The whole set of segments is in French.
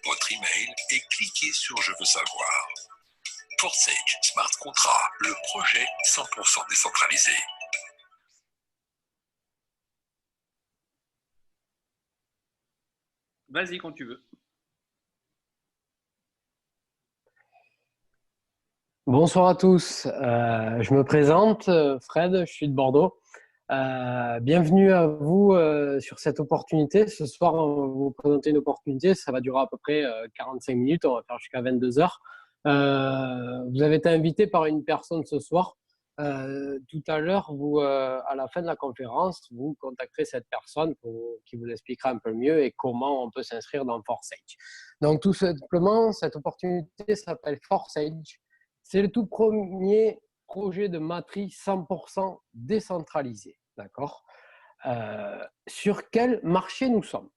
votre email et cliquez sur Je veux savoir. Forsage Smart Contract, le projet 100% décentralisé. Vas-y quand tu veux. Bonsoir à tous. Je me présente, Fred, je suis de Bordeaux. Bienvenue à vous sur cette opportunité. Ce soir, on va vous présenter une opportunité. Ça va durer à peu près 45 minutes. On va faire jusqu'à 22 heures. Vous avez été invité par une personne ce soir. Tout à l'heure, à la fin de la conférence, vous contacterez cette personne qui vous expliquera un peu mieux et comment on peut s'inscrire dans Forsage. Donc, tout simplement, cette opportunité s'appelle Forsage. C'est le tout premier projet de matrice 100% décentralisé. D'accord. Sur quel marché nous sommes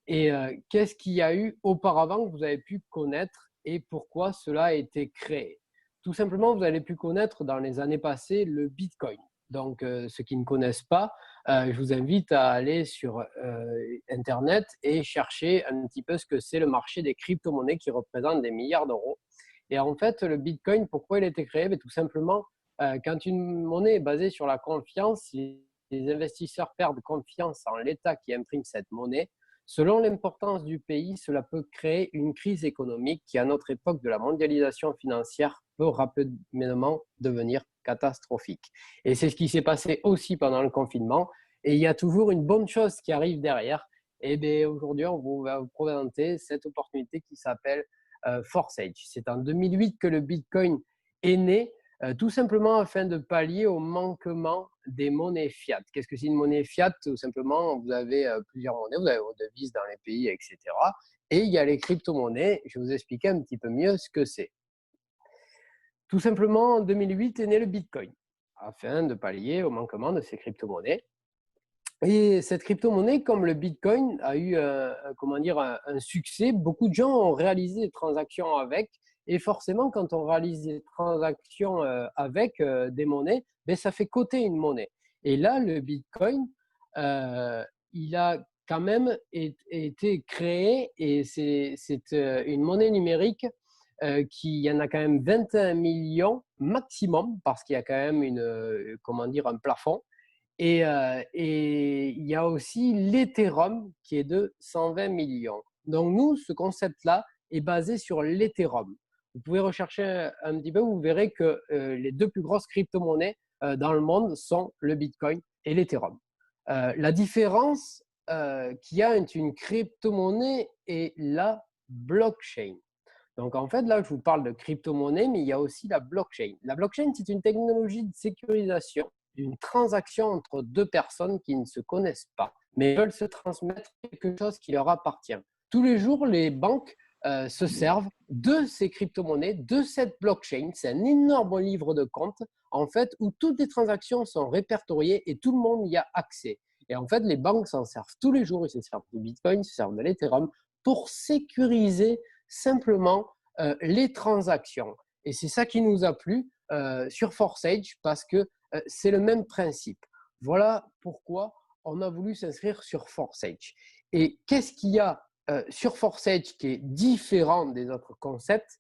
et qu'est-ce qu'il y a eu auparavant que vous avez pu connaître et pourquoi cela a été créé. Tout simplement, vous avez pu connaître dans les années passées le Bitcoin. Donc, ceux qui ne connaissent pas, je vous invite à aller sur Internet et chercher un petit peu ce que c'est le marché des crypto-monnaies qui représente des milliards d'euros. Et en fait, le Bitcoin, pourquoi il a été créé? Tout simplement, quand une monnaie est basée sur la confiance, les investisseurs perdent confiance en l'État qui imprime cette monnaie. Selon l'importance du pays, cela peut créer une crise économique qui, à notre époque de la mondialisation financière, peut rapidement devenir catastrophique. Et c'est ce qui s'est passé aussi pendant le confinement. Et il y a toujours une bonne chose qui arrive derrière. Et bien, aujourd'hui, on va vous présenter cette opportunité qui s'appelle Forsage. C'est en 2008 que le Bitcoin est né, tout simplement afin de pallier au manquement des monnaies fiat. Qu'est-ce que c'est une monnaie fiat? Tout simplement, vous avez plusieurs monnaies, vous avez vos devises dans les pays, etc. Et il y a les crypto-monnaies. Je vais vous expliquer un petit peu mieux ce que c'est. Tout simplement, en 2008 est né le Bitcoin, afin de pallier au manquement de ces crypto-monnaies. Et cette crypto-monnaie, comme le Bitcoin, a eu un succès. Beaucoup de gens ont réalisé des transactions avec. Et forcément, quand on réalise des transactions avec des monnaies, ça fait coter une monnaie. Et là, le Bitcoin, il a quand même été créé et c'est une monnaie numérique qui y en a quand même 21 millions maximum parce qu'il y a quand même un plafond. Et il y a aussi l'Ethereum qui est de 120 millions. Donc nous, ce concept-là est basé sur l'Ethereum. Vous pouvez rechercher un petit peu, vous verrez que les deux plus grosses crypto-monnaies dans le monde sont le Bitcoin et l'Ethereum. La différence qu'il y a entre une crypto-monnaie et la blockchain. Donc en fait, là, je vous parle de crypto-monnaie, mais il y a aussi la blockchain. La blockchain, c'est une technologie de sécurisation d'une transaction entre deux personnes qui ne se connaissent pas, mais veulent se transmettre quelque chose qui leur appartient. Tous les jours, les banques se servent de ces crypto-monnaies, de cette blockchain. C'est un énorme livre de compte, en fait, où toutes les transactions sont répertoriées et tout le monde y a accès. Et en fait, les banques s'en servent tous les jours. Ils se servent de Bitcoin, ils se servent de l'Ethereum pour sécuriser simplement les transactions. Et c'est ça qui nous a plu sur Forsage parce que c'est le même principe. Voilà pourquoi on a voulu s'inscrire sur Forsage. Et qu'est-ce qu'il y a sur Forsage qui est différent des autres concepts?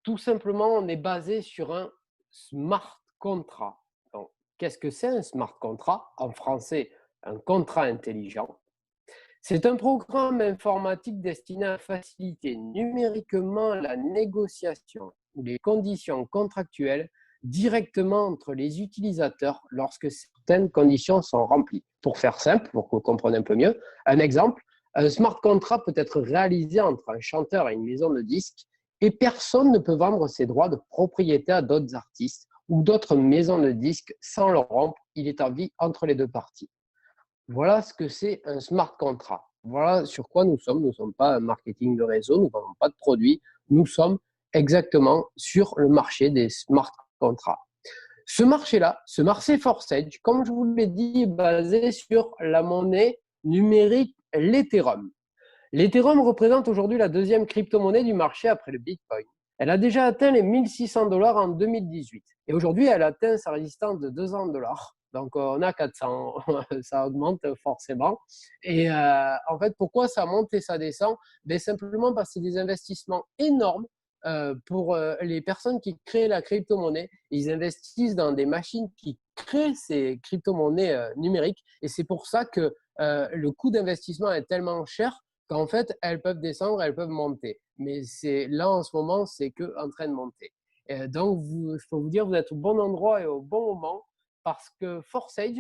Tout simplement, on est basé sur un smart contract. Donc, qu'est-ce que c'est un smart contract? En français, un contrat intelligent. C'est un programme informatique destiné à faciliter numériquement la négociation ou les conditions contractuelles directement entre les utilisateurs lorsque certaines conditions sont remplies. Pour faire simple, pour que vous compreniez un peu mieux, un exemple, un smart contract peut être réalisé entre un chanteur et une maison de disques et personne ne peut vendre ses droits de propriété à d'autres artistes ou d'autres maisons de disques sans le rompre. Il est en vie entre les deux parties. Voilà ce que c'est un smart contract. Voilà sur quoi nous sommes. Nous ne sommes pas un marketing de réseau, nous ne vendons pas de produits. Nous sommes exactement sur le marché des smart contracts. Ce marché-là, ce marché Forsage, comme je vous l'ai dit, est basé sur la monnaie numérique, l'Ethereum. L'Ethereum représente aujourd'hui la deuxième crypto-monnaie du marché après le Bitcoin. Elle a déjà atteint les $1 600 en 2018. Et aujourd'hui, elle atteint sa résistance de $200 Donc, on a 400, ça augmente forcément. Et en fait, pourquoi ça monte et ça descend? Ben, simplement parce que c'est des investissements énormes pour les personnes qui créent la crypto-monnaie. Ils investissent dans des machines qui créent ces crypto-monnaies numériques. Et c'est pour ça que le coût d'investissement est tellement cher qu'en fait, elles peuvent descendre, elles peuvent monter. Mais c'est là, en ce moment, c'est que en train de monter. Donc, je peux vous dire, vous êtes au bon endroit et au bon moment parce que Forsage,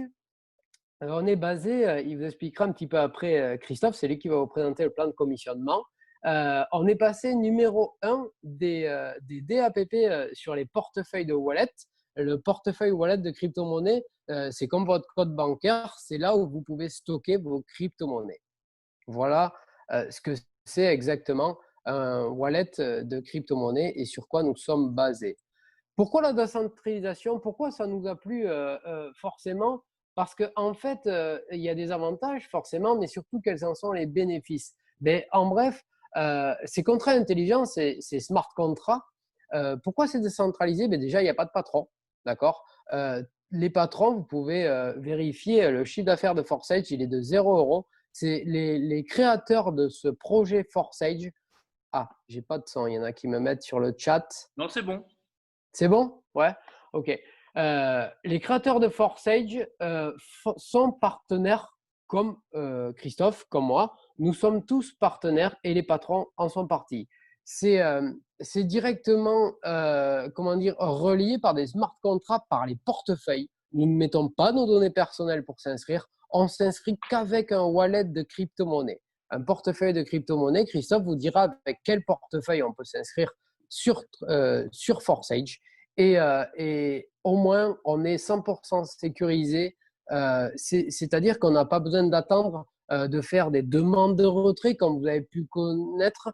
on est basé, il vous expliquera un petit peu après, Christophe, c'est lui qui va vous présenter le plan de commissionnement. On est passé numéro 1 des DAPP sur les portefeuilles de wallet. Le portefeuille wallet de crypto-monnaie, c'est comme votre code bancaire, c'est là où vous pouvez stocker vos crypto-monnaies. Voilà ce que c'est exactement un wallet de crypto-monnaie et sur quoi nous sommes basés. Pourquoi la décentralisation? Pourquoi ça nous a plu forcément? Parce qu'en fait, il y a des avantages forcément, mais surtout quels en sont les bénéfices? Mais en bref, ces contrats intelligents, ces smart contracts, pourquoi c'est décentralisé? Ben déjà, il n'y a pas de patron, d'accord? Les patrons, vous pouvez vérifier le chiffre d'affaires de Forsage, il est de 0 €. C'est les créateurs de ce projet Forsage. Ah, j'ai pas de son, il y en a qui me mettent sur le chat. Non, c'est bon. C'est bon? Ouais, ok. Les créateurs de Forsage sont partenaires comme Christophe, comme moi. Nous sommes tous partenaires et les patrons en sont partis. C'est directement comment dire, relié par des smart contracts, par les portefeuilles. Nous ne mettons pas nos données personnelles pour s'inscrire. On s'inscrit qu'avec un wallet de crypto-monnaie. Un portefeuille de crypto-monnaie, Christophe vous dira avec quel portefeuille on peut s'inscrire sur Forsage. Et au moins, on est 100% sécurisé. C'est-à-dire qu'on n'a pas besoin d'attendre de faire des demandes de retrait, comme vous avez pu connaître.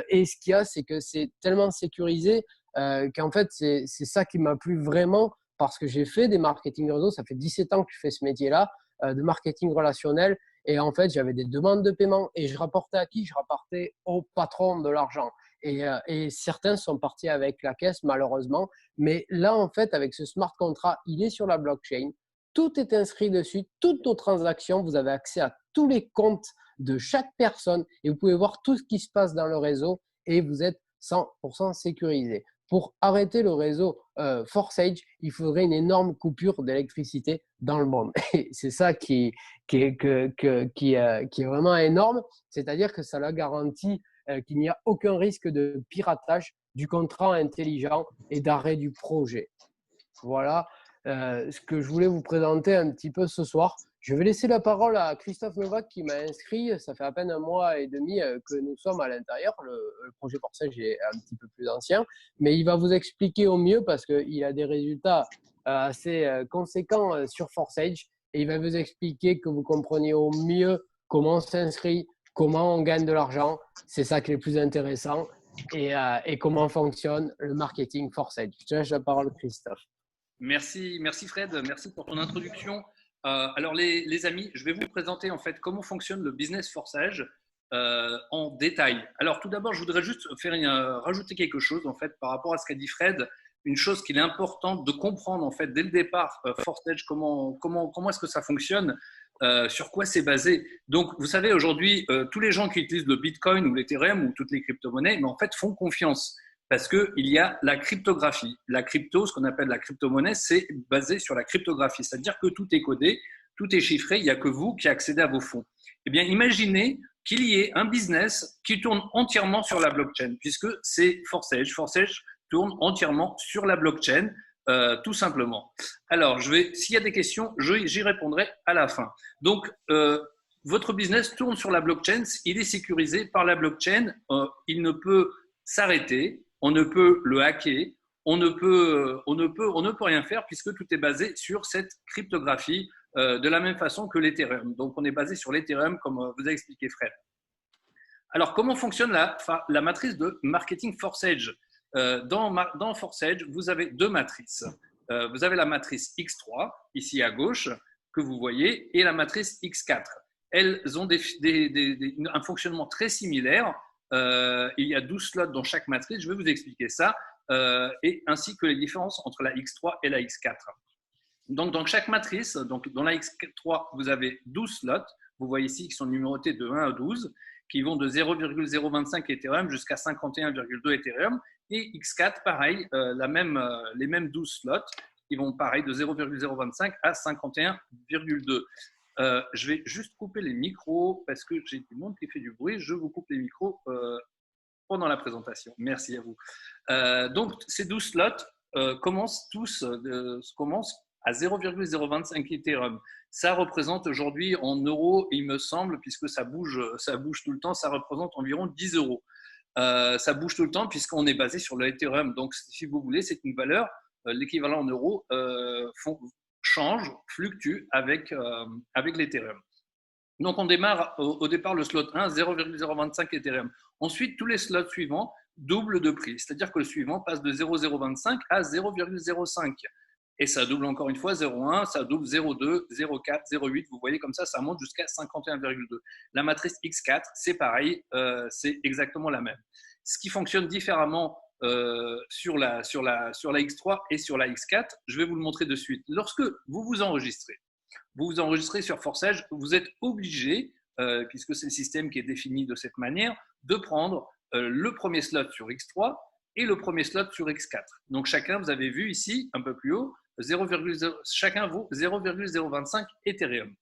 Et ce qu'il y a, c'est que c'est tellement sécurisé qu'en fait, c'est ça qui m'a plu vraiment parce que j'ai fait des marketing réseau. Ça fait 17 ans que je fais ce métier-là, de marketing relationnel. Et en fait, j'avais des demandes de paiement et je rapportais à qui? Je rapportais au patron de l'argent. Et certains sont partis avec la caisse, malheureusement. Mais là, en fait, avec ce smart contract, il est sur la blockchain. Tout est inscrit dessus, toutes nos transactions. Vous avez accès à tous les comptes de chaque personne et vous pouvez voir tout ce qui se passe dans le réseau et vous êtes 100% sécurisé. Pour arrêter le réseau Forsage, il faudrait une énorme coupure d'électricité dans le monde. Et c'est ça qui est vraiment énorme. C'est-à-dire que ça la garantit qu'il n'y a aucun risque de piratage du contrat intelligent et d'arrêt du projet. Voilà ce que je voulais vous présenter un petit peu ce soir. Je vais laisser la parole à Christophe Novak qui m'a inscrit. Ça fait à peine 1 mois et demi que nous sommes à l'intérieur. Le projet Forsage est un petit peu plus ancien, mais il va vous expliquer au mieux parce qu'il a des résultats assez conséquents sur Forsage et il va vous expliquer que vous compreniez au mieux comment on s'inscrit, comment on gagne de l'argent. C'est ça qui est le plus intéressant et comment fonctionne le marketing Forsage. Je te laisse la parole, Christophe. Merci Fred, merci pour ton introduction. Alors les amis, je vais vous présenter en fait comment fonctionne le business Forsage en détail. Alors tout d'abord, je voudrais juste rajouter quelque chose en fait par rapport à ce qu'a dit Fred. Une chose qu'il est important de comprendre en fait dès le départ, Forsage, comment est-ce que ça fonctionne, sur quoi c'est basé. Donc vous savez aujourd'hui, tous les gens qui utilisent le Bitcoin ou l'Ethereum ou toutes les crypto-monnaies, mais en fait font confiance. Parce qu'il y a la cryptographie. La crypto, ce qu'on appelle la crypto-monnaie, c'est basé sur la cryptographie. C'est-à-dire que tout est codé, tout est chiffré, il n'y a que vous qui accédez à vos fonds. Eh bien, imaginez qu'il y ait un business qui tourne entièrement sur la blockchain, puisque c'est Forsage. Forsage tourne entièrement sur la blockchain, tout simplement. Alors, s'il y a des questions, j'y répondrai à la fin. Donc, votre business tourne sur la blockchain, il est sécurisé par la blockchain, il ne peut s'arrêter. On ne peut le hacker, on ne peut rien faire puisque tout est basé sur cette cryptographie de la même façon que l'Ethereum. Donc, on est basé sur l'Ethereum comme vous a expliqué Fred. Alors, comment fonctionne la matrice de marketing Forsage? Dans Forsage, vous avez deux matrices. Vous avez la matrice X3, ici à gauche, que vous voyez, et la matrice X4. Elles ont un fonctionnement très similaire. Il y a 12 slots dans chaque matrice, je vais vous expliquer ça, et ainsi que les différences entre la X3 et la X4. Donc, dans chaque matrice, donc dans la X3, vous avez 12 slots. Vous voyez ici qui sont numérotés de 1 à 12, qui vont de 0,025 Ethereum jusqu'à 51,2 Ethereum. Et X4, pareil, les mêmes 12 slots, qui vont pareil de 0,025 à 51,2. Je vais juste couper les micros parce que j'ai du monde qui fait du bruit. Je vous coupe les micros pendant la présentation. Merci à vous. Donc, ces 12 slots commencent à 0,025 Ethereum. Ça représente aujourd'hui en euros, il me semble, puisque ça bouge tout le temps, ça représente environ 10 euros. Ça bouge tout le temps puisqu'on est basé sur le Ethereum. Donc, si vous voulez, c'est une valeur, l'équivalent en euros change, fluctue avec l'Ethereum. Donc, on démarre au départ le slot 1, 0,025 Ethereum. Ensuite, tous les slots suivants doublent de prix. C'est-à-dire que le suivant passe de 0,025 à 0,05. Et ça double encore une fois 0,1, ça double 0,2, 0,4, 0,8. Vous voyez comme ça monte jusqu'à 51,2. La matrice X4, c'est pareil, c'est exactement la même. Ce qui fonctionne différemment sur la X3 et sur la X4, je vais vous le montrer de suite. Lorsque vous vous enregistrez sur Forsage, vous êtes obligé, puisque c'est le système qui est défini de cette manière, de prendre le premier slot sur X3 et le premier slot sur X4. Donc chacun, vous avez vu ici, un peu plus haut, chacun vaut 0,025 Ethereum.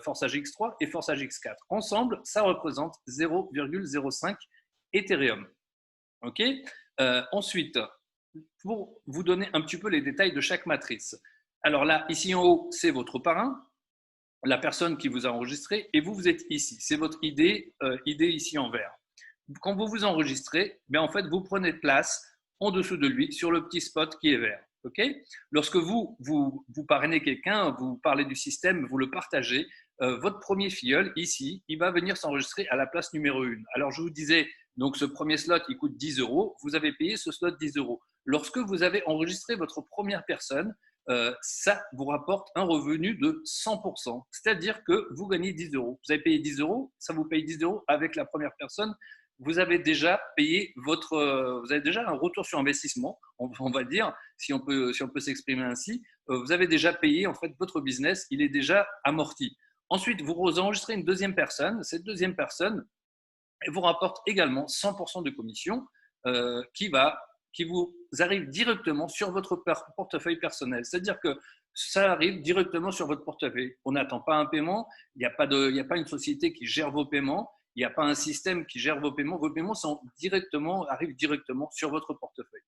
Forsage X3 et Forsage X4. Ensemble, ça représente 0,05 Ethereum. Ok. Ensuite, pour vous donner un petit peu les détails de chaque matrice. Alors là, ici en haut, c'est votre parrain, la personne qui vous a enregistré, et vous êtes ici. C'est votre ID ici en vert. Quand vous vous enregistrez, en fait, vous prenez place en dessous de lui sur le petit spot qui est vert. Okay. Lorsque vous parrainez quelqu'un, vous parlez du système, vous le partagez, votre premier filleul, ici, il va venir s'enregistrer à la place numéro 1. Alors, je vous disais, donc ce premier slot, il coûte 10 euros. Vous avez payé ce slot 10 euros. Lorsque vous avez enregistré votre première personne, ça vous rapporte un revenu de 100%. C'est-à-dire que vous gagnez 10 euros. Vous avez payé 10 euros, ça vous paye 10 euros avec la première personne. Vous avez déjà payé vous avez déjà un retour sur investissement, on va dire, si on peut s'exprimer ainsi. Vous avez déjà payé en fait votre business, il est déjà amorti. Ensuite, vous enregistrez une deuxième personne. Cette deuxième personne vous rapporte également 100% de commission qui vous arrive directement sur votre portefeuille personnel. C'est-à-dire que ça arrive directement sur votre portefeuille. On n'attend pas un paiement, il n'y a pas une société qui gère vos paiements. Il n'y a pas un système qui gère vos paiements. Vos paiements arrivent directement sur votre portefeuille.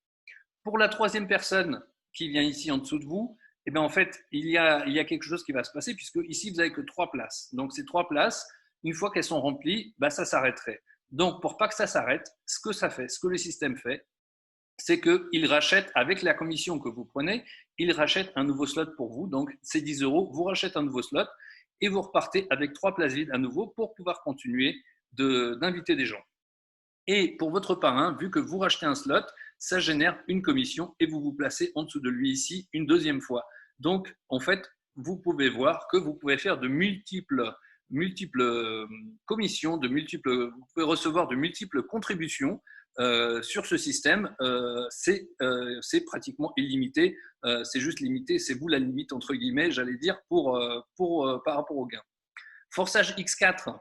Pour la troisième personne qui vient ici en dessous de vous, en fait, il y a quelque chose qui va se passer puisque ici, vous n'avez que 3 places. Donc, ces 3 places, une fois qu'elles sont remplies, ça s'arrêterait. Donc, pour pas que ça s'arrête, ce que le système fait, c'est qu'il rachète avec la commission que vous prenez, il rachète un nouveau slot pour vous. Donc, c'est 10 euros, vous rachetez un nouveau slot et vous repartez avec 3 places vides à nouveau pour pouvoir continuer d'inviter des gens. Et pour votre parrain, vu que vous rachetez un slot, ça génère une commission et vous vous placez en dessous de lui ici une deuxième fois. Donc, en fait, vous pouvez voir que vous pouvez faire de multiples commissions, vous pouvez recevoir de multiples contributions sur ce système. C'est pratiquement illimité. C'est juste limité. C'est vous la limite, entre guillemets, j'allais dire, par rapport au gain. Forsage X4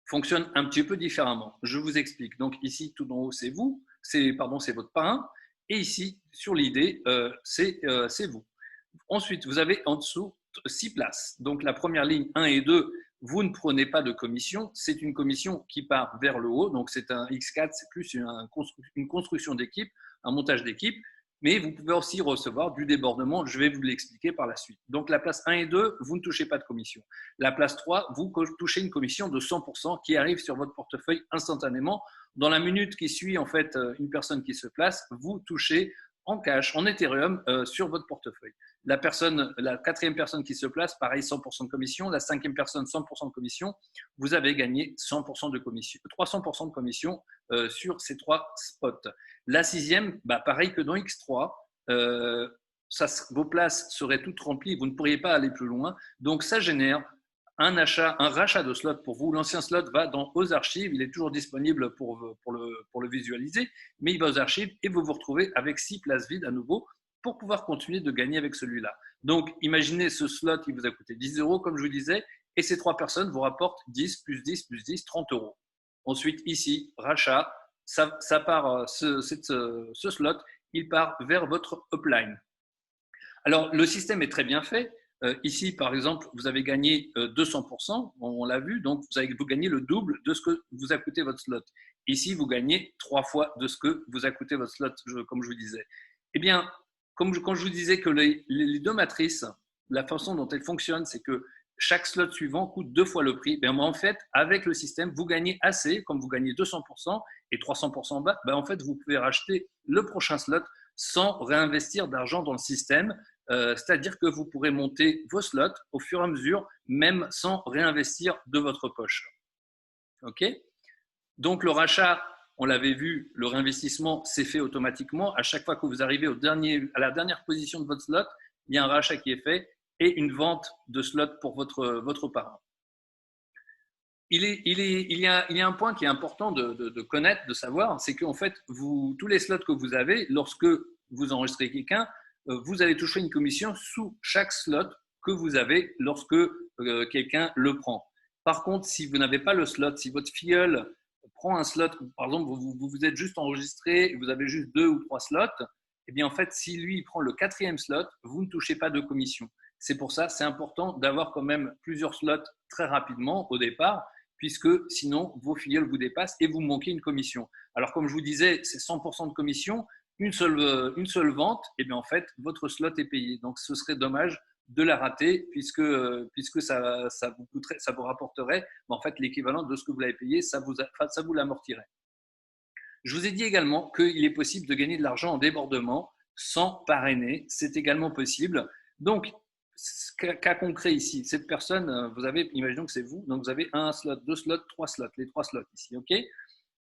fonctionne un petit peu différemment. Je vous explique. Donc ici, tout en haut, c'est votre parrain. Et ici, sur l'idée, c'est vous. Ensuite, vous avez en dessous 6 places. Donc la première ligne 1 et 2, vous ne prenez pas de commission. C'est une commission qui part vers le haut. Donc c'est un X4, c'est plus une construction d'équipe, un montage d'équipe. Mais vous pouvez aussi recevoir du débordement. Je vais vous l'expliquer par la suite. Donc, la place 1 et 2, vous ne touchez pas de commission. La place 3, vous touchez une commission de 100% qui arrive sur votre portefeuille instantanément. Dans la minute qui suit, en fait, une personne qui se place, vous touchez en cash, en Ethereum, sur votre portefeuille. La 4e personne qui se place, pareil, 100% de commission. La 5e personne, 100% de commission. Vous avez gagné 100% de commission, 300% de commission sur ces 3 spots. La 6e, pareil que dans X3, vos places seraient toutes remplies, vous ne pourriez pas aller plus loin. Donc, ça génère un rachat de slot pour vous. L'ancien slot va aux archives, il est toujours disponible pour le visualiser, mais il va aux archives et vous vous retrouvez avec 6 places vides à nouveau pour pouvoir continuer de gagner avec celui-là. Donc, imaginez ce slot, il vous a coûté 10 euros, comme je vous disais, et ces 3 personnes vous rapportent 10 plus 10 plus 10, 30 euros. Ensuite, ici, rachat, ça part, ce slot, il part vers votre upline. Alors, le système est très bien fait. Ici, par exemple, vous avez gagné 200%, on l'a vu, donc vous gagnez le double de ce que vous a coûté votre slot. Ici, vous gagnez 3 fois de ce que vous a coûté votre slot, comme je vous disais. Eh bien, quand je vous disais que les 2 matrices, la façon dont elles fonctionnent, c'est que chaque slot suivant coûte 2 fois le prix. Ben, en fait, avec le système, vous gagnez assez, comme vous gagnez 200% et 300% bas, ben, en fait, vous pouvez racheter le prochain slot sans réinvestir d'argent dans le système. C'est-à-dire que vous pourrez monter vos slots au fur et à mesure, même sans réinvestir de votre poche. OK ? Donc, le rachat, on l'avait vu, le réinvestissement s'est fait automatiquement. À chaque fois que vous arrivez à la dernière position de votre slot, il y a un rachat qui est fait et une vente de slot pour votre parrain. Il y a un point qui est important de connaître, de savoir, c'est qu'en fait, tous les slots que vous avez, lorsque vous enregistrez quelqu'un, vous allez toucher une commission sous chaque slot que vous avez lorsque quelqu'un le prend. Par contre, si vous n'avez pas le slot, si votre filleul prend un slot, par exemple, vous êtes juste enregistré et vous avez juste 2 ou 3 slots, eh bien en fait, si lui il prend le 4e slot, vous ne touchez pas de commission. C'est pour ça, c'est important d'avoir quand même plusieurs slots très rapidement au départ, puisque sinon vos filleuls vous dépassent et vous manquez une commission. Alors comme je vous disais, c'est 100% de commission, une seule vente, et bien en fait votre slot est payé. Donc ce serait dommage de la rater puisque ça vous rapporterait en fait l'équivalent de ce que vous l'avez payé, ça vous l'amortirait. Je vous ai dit également qu'il est possible de gagner de l'argent en débordement sans parrainer, c'est également possible. Donc cas concret ici, cette personne, vous avez, imaginons que c'est vous, donc vous avez 1 slot, 2 slots, 3 slots, les 3 slots ici, ok ?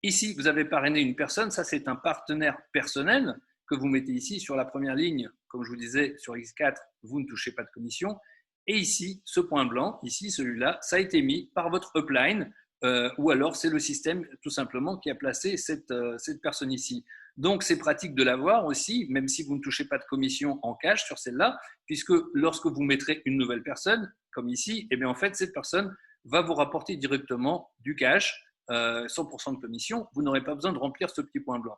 Ici, vous avez parrainé une personne, ça c'est un partenaire personnel que vous mettez ici sur la première ligne, comme je vous disais, sur X4, vous ne touchez pas de commission. Et ici, ce point blanc, ici, celui-là, ça a été mis par votre upline, ou alors c'est le système tout simplement qui a placé cette personne ici. Donc, c'est pratique de l'avoir aussi, même si vous ne touchez pas de commission en cash sur celle-là, puisque lorsque vous mettrez une nouvelle personne, comme ici, eh bien, en fait, cette personne va vous rapporter directement du cash, 100% de commission, vous n'aurez pas besoin de remplir ce petit point blanc.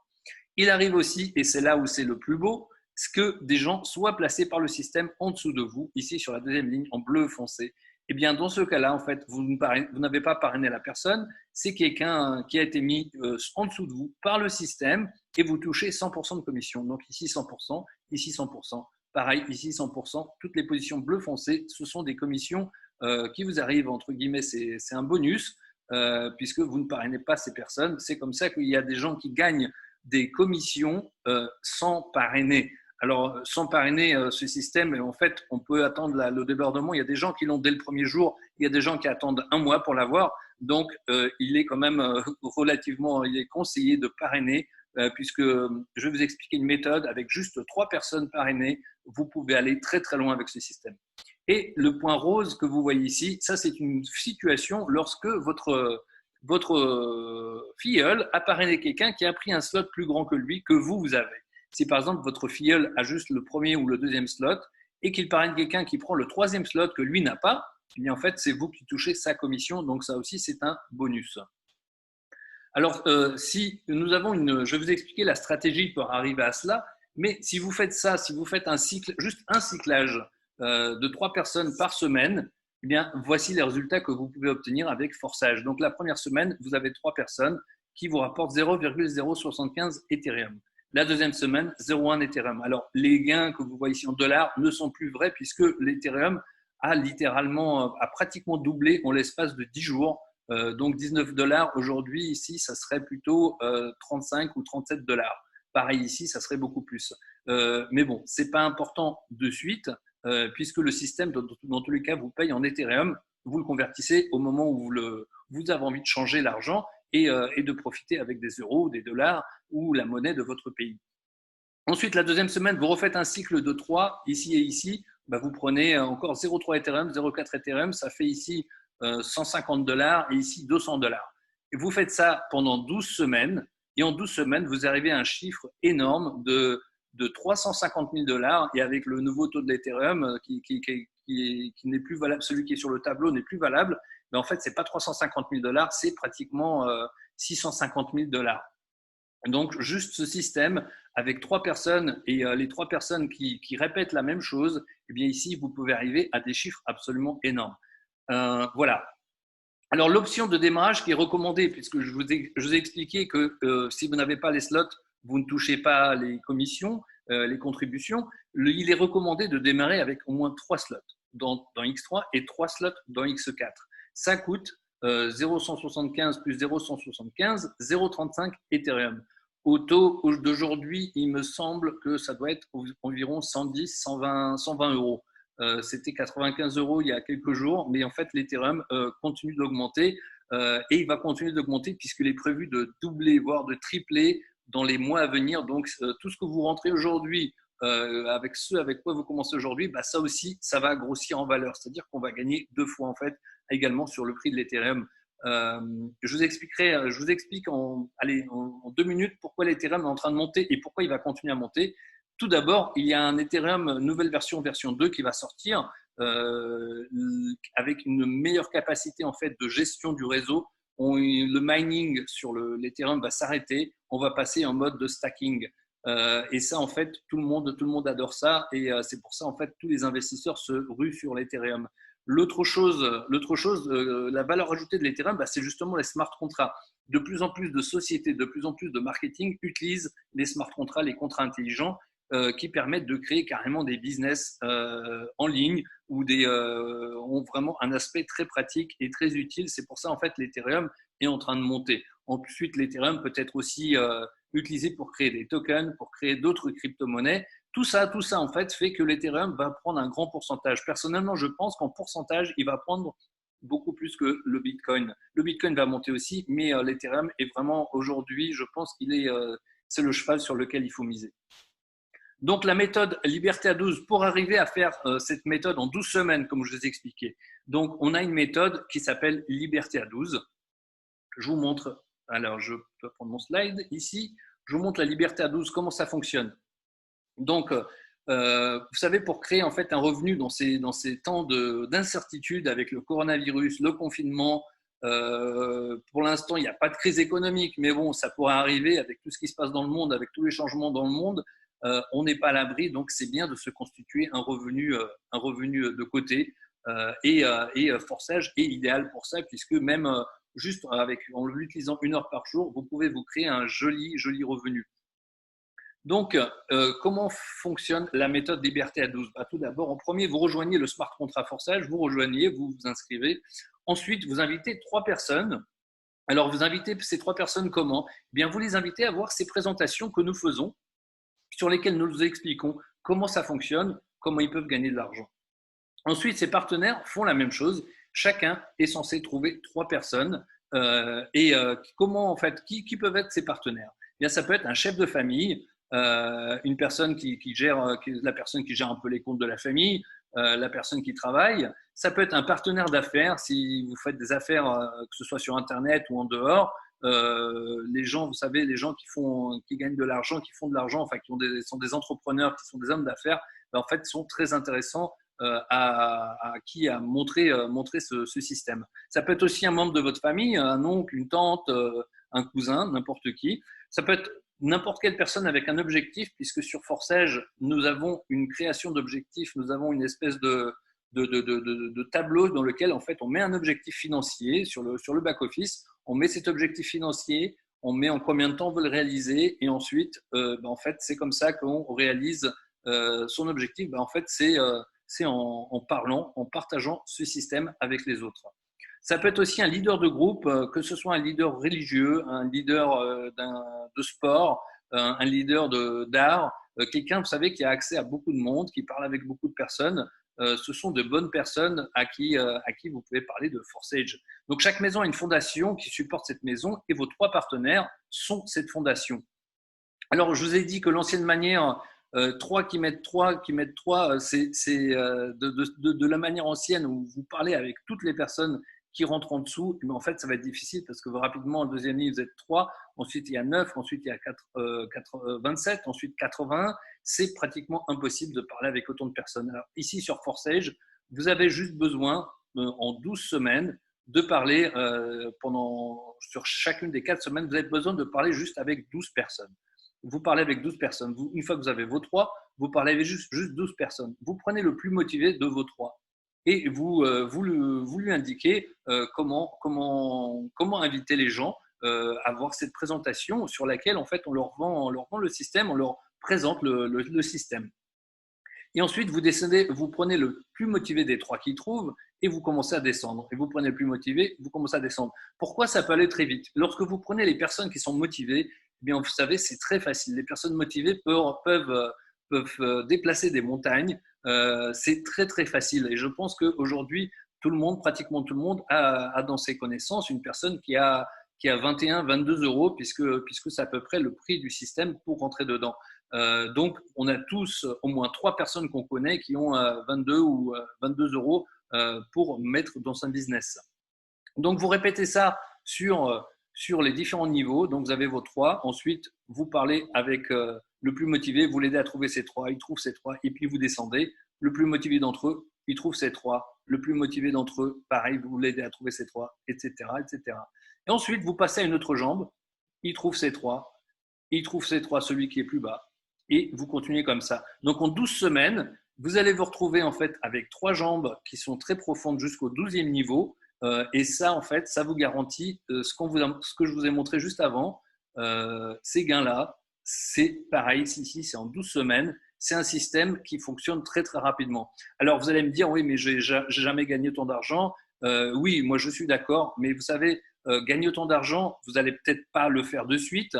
Il arrive aussi, et c'est là où c'est le plus beau, que des gens soient placés par le système en dessous de vous, ici sur la 2e ligne en bleu foncé. Eh bien, dans ce cas-là, en fait, vous n'avez pas parrainé la personne, c'est quelqu'un qui a été mis en dessous de vous par le système et vous touchez 100% de commission. Donc ici 100%, ici 100%, pareil, ici 100%. Toutes les positions bleu foncé, ce sont des commissions qui vous arrivent, entre guillemets, c'est un bonus puisque vous ne parrainez pas ces personnes. C'est comme ça qu'il y a des gens qui gagnent des commissions sans parrainer. Alors, sans parrainer ce système, en fait, on peut attendre le débordement. Il y a des gens qui l'ont dès le premier jour. Il y a des gens qui attendent 1 mois pour l'avoir. Donc, il est quand même il est conseillé de parrainer puisque je vais vous expliquer une méthode avec juste 3 personnes parrainées. Vous pouvez aller très, très loin avec ce système. Et le point rose que vous voyez ici, ça, c'est une situation lorsque votre filleul a parrainé quelqu'un qui a pris un slot plus grand que lui, que vous avez. Si par exemple votre filleul a juste le 1er ou le 2e slot et qu'il parraine quelqu'un qui prend le 3e slot que lui n'a pas, eh bien en fait c'est vous qui touchez sa commission, donc ça aussi c'est un bonus. Alors si nous avons je vais vous expliquer la stratégie pour arriver à cela, mais si vous faites ça, si vous faites juste un cyclage de 3 personnes par semaine, eh bien voici les résultats que vous pouvez obtenir avec forçage. Donc la première semaine, vous avez 3 personnes qui vous rapportent 0,075 Ethereum. La 2e semaine, 0,1 Ethereum. Alors, les gains que vous voyez ici en dollars ne sont plus vrais puisque l'Ethereum a pratiquement doublé en l'espace de 10 jours. Donc, 19 $ aujourd'hui, ici, ça serait plutôt 35 ou 37 $. Pareil ici, ça serait beaucoup plus. Mais bon, ce n'est pas important de suite puisque le système, dans tous les cas, vous paye en Ethereum. Vous le convertissez au moment où vous avez envie de changer l'argent et de profiter avec des euros, des dollars ou la monnaie de votre pays. Ensuite, la 2e semaine, vous refaites un cycle de 3, ici et ici. Vous prenez encore 0,3 Ethereum, 0,4 Ethereum, ça fait ici 150 $ et ici 200 $. Et vous faites ça pendant 12 semaines et en 12 semaines, vous arrivez à un chiffre énorme de de 350 000 $, et avec le nouveau taux de l'Ethereum qui n'est plus valable, celui qui est sur le tableau n'est plus valable, mais en fait, ce n'est pas 350 000 $, c'est pratiquement 650 000 $. Donc, juste ce système avec 3 personnes et les 3 personnes qui répètent la même chose, eh bien ici, vous pouvez arriver à des chiffres absolument énormes. Voilà. Alors, l'option de démarrage qui est recommandée, puisque je vous ai expliqué que si vous n'avez pas les slots, vous ne touchez pas les commissions, les contributions, il est recommandé de démarrer avec au moins 3 slots dans X3 et 3 slots dans X4. Ça coûte 0,175 plus 0,175, 0,35 Ethereum. Au taux d'aujourd'hui, il me semble que ça doit être environ 110, 120 euros. C'était 95 euros il y a quelques jours, mais en fait, l'Ethereum continue d'augmenter et il va continuer d'augmenter puisqu'il est prévu de doubler, voire de tripler dans les mois à venir. Donc, tout ce que vous rentrez aujourd'hui avec ce avec quoi vous commencez aujourd'hui, bah, ça aussi, ça va grossir en valeur. C'est-à-dire qu'on va gagner 2 fois en fait également sur le prix de l'Ethereum. Je vous explique en 2 minutes pourquoi l'Ethereum est en train de monter et pourquoi il va continuer à monter. Tout d'abord, il y a un Ethereum nouvelle version 2 qui va sortir avec une meilleure capacité en fait de gestion du réseau. Le mining sur l'Ethereum va s'arrêter. On va passer en mode de stacking. Et ça, en fait, tout le monde adore ça. Et c'est pour ça, en fait, tous les investisseurs se ruent sur l'Ethereum. L'autre chose, la valeur ajoutée de l'Ethereum, c'est justement les smart contracts. De plus en plus de sociétés, de plus en plus de marketing utilisent les smart contracts, les contrats intelligents, qui permettent de créer carrément des business en ligne ou ont vraiment un aspect très pratique et très utile. C'est pour ça, en fait, l'Ethereum est en train de monter. Ensuite, l'Ethereum peut être aussi utilisé pour créer des tokens, pour créer d'autres crypto-monnaies. Tout ça, en fait, fait que l'Ethereum va prendre un grand pourcentage. Personnellement, je pense qu'en pourcentage, il va prendre beaucoup plus que le Bitcoin. Le Bitcoin va monter aussi, mais l'Ethereum est vraiment aujourd'hui, je pense c'est le cheval sur lequel il faut miser. Donc, la méthode Liberté à 12, pour arriver à faire cette méthode en 12 semaines, comme je vous ai expliqué. Donc, on a une méthode qui s'appelle Liberté à 12. Je vous montre, alors je peux prendre mon slide ici. Je vous montre la Liberté à 12, comment ça fonctionne. Donc, vous savez, pour créer en fait un revenu dans ces temps d'incertitude avec le coronavirus, le confinement, pour l'instant, il n'y a pas de crise économique, mais bon, ça pourrait arriver avec tout ce qui se passe dans le monde, avec tous les changements dans le monde. On n'est pas à l'abri, donc c'est bien de se constituer un revenu de côté. Et Forsage est idéal pour ça, puisque même juste en l'utilisant 1 heure par jour, vous pouvez vous créer un joli revenu. Donc, comment fonctionne la méthode Liberté à 12 ? Tout d'abord, en premier, vous rejoignez le smart contract Forsage, vous vous inscrivez. Ensuite, vous invitez 3 personnes. Alors, vous invitez ces 3 personnes comment ? Bien, vous les invitez à voir ces présentations que nous faisons, sur lesquelles nous expliquons comment ça fonctionne, comment ils peuvent gagner de l'argent. Ensuite, ces partenaires font la même chose. Chacun est censé trouver 3 personnes. Comment, en fait, qui peuvent être ces partenaires ? Bien, ça peut être un chef de famille, une personne la personne qui gère un peu les comptes de la famille, la personne qui travaille. Ça peut être un partenaire d'affaires si vous faites des affaires, que ce soit sur Internet ou en dehors. Les gens, vous savez, les gens qui gagnent de l'argent, qui font de l'argent, enfin qui sont des entrepreneurs, qui sont des hommes d'affaires, en fait, sont très intéressants à montrer ce système. Ça peut être aussi un membre de votre famille, un oncle, une tante, un cousin, n'importe qui. Ça peut être n'importe quelle personne avec un objectif, puisque sur Forsage, nous avons une création d'objectifs, nous avons une espèce de tableau dans lequel en fait on met un objectif financier sur le back-office, on met cet objectif financier, on met en combien de temps on veut le réaliser, et ensuite en fait c'est comme ça qu'on réalise son objectif. En fait c'est en parlant, en partageant ce système avec les autres. Ça peut être aussi un leader de groupe, que ce soit un leader religieux, un leader de sport, un leader d'art, quelqu'un, vous savez, qui a accès à beaucoup de monde, qui parle avec beaucoup de personnes. Ce sont de bonnes personnes à qui vous pouvez parler de Forsage. Donc, chaque maison a une fondation qui supporte cette maison et vos 3 partenaires sont cette fondation. Alors, je vous ai dit que l'ancienne manière, 3 qui mettent 3, c'est de la manière ancienne où vous parlez avec toutes les personnes qui rentrent en dessous, mais en fait, ça va être difficile parce que rapidement, en deuxième ligne, vous êtes 3, ensuite il y a 9, ensuite il y a 27, ensuite 81. C'est pratiquement impossible de parler avec autant de personnes. Alors, ici, sur ForceEdge, vous avez juste besoin, en 12 semaines, de parler sur chacune des 4 semaines, vous avez besoin de parler juste avec 12 personnes. Vous parlez avec 12 personnes. Une fois que vous avez vos 3, vous parlez avec juste 12 personnes. Vous prenez le plus motivé de vos 3 et vous lui indiquez comment inviter les gens à voir cette présentation sur laquelle en fait on leur vend le système, on leur présente le système. Et ensuite, vous descendez, vous prenez le plus motivé des 3 qu'ils trouvent et vous commencez à descendre. Et vous prenez le plus motivé, vous commencez à descendre. Pourquoi ça peut aller très vite? Lorsque vous prenez les personnes qui sont motivées, eh bien, vous savez, c'est très facile. Les personnes motivées peuvent déplacer des montagnes. C'est très, très facile. Et je pense qu'aujourd'hui, pratiquement tout le monde a dans ses connaissances une personne qui a 21, 22 euros, puisque c'est à peu près le prix du système pour rentrer dedans. Donc, on a tous au moins 3 personnes qu'on connaît qui ont 22 ou 22 euros pour mettre dans un business. Donc, vous répétez ça sur les différents niveaux. Donc, vous avez vos 3. Ensuite, vous parlez avec le plus motivé. Vous l'aidez à trouver ses 3. Il trouve ses 3. Et puis, vous descendez. Le plus motivé d'entre eux, il trouve ses 3. Le plus motivé d'entre eux, pareil, vous l'aidez à trouver ses 3, etc., etc. Et ensuite, vous passez à une autre jambe. Il trouve ses 3. Il trouve ses 3, celui qui est plus bas. Et vous continuez comme ça. Donc, en 12 semaines, vous allez vous retrouver en fait avec 3 jambes qui sont très profondes jusqu'au 12e niveau. Et ça, en fait, ça vous garantit ce que je vous ai montré juste avant. Ces gains-là, c'est pareil, ici, c'est en 12 semaines. C'est un système qui fonctionne très, très rapidement. Alors, vous allez me dire, oui, mais j'ai jamais gagné autant d'argent. Oui, moi, je suis d'accord. Mais vous savez, gagner autant d'argent, vous n'allez peut-être pas le faire de suite.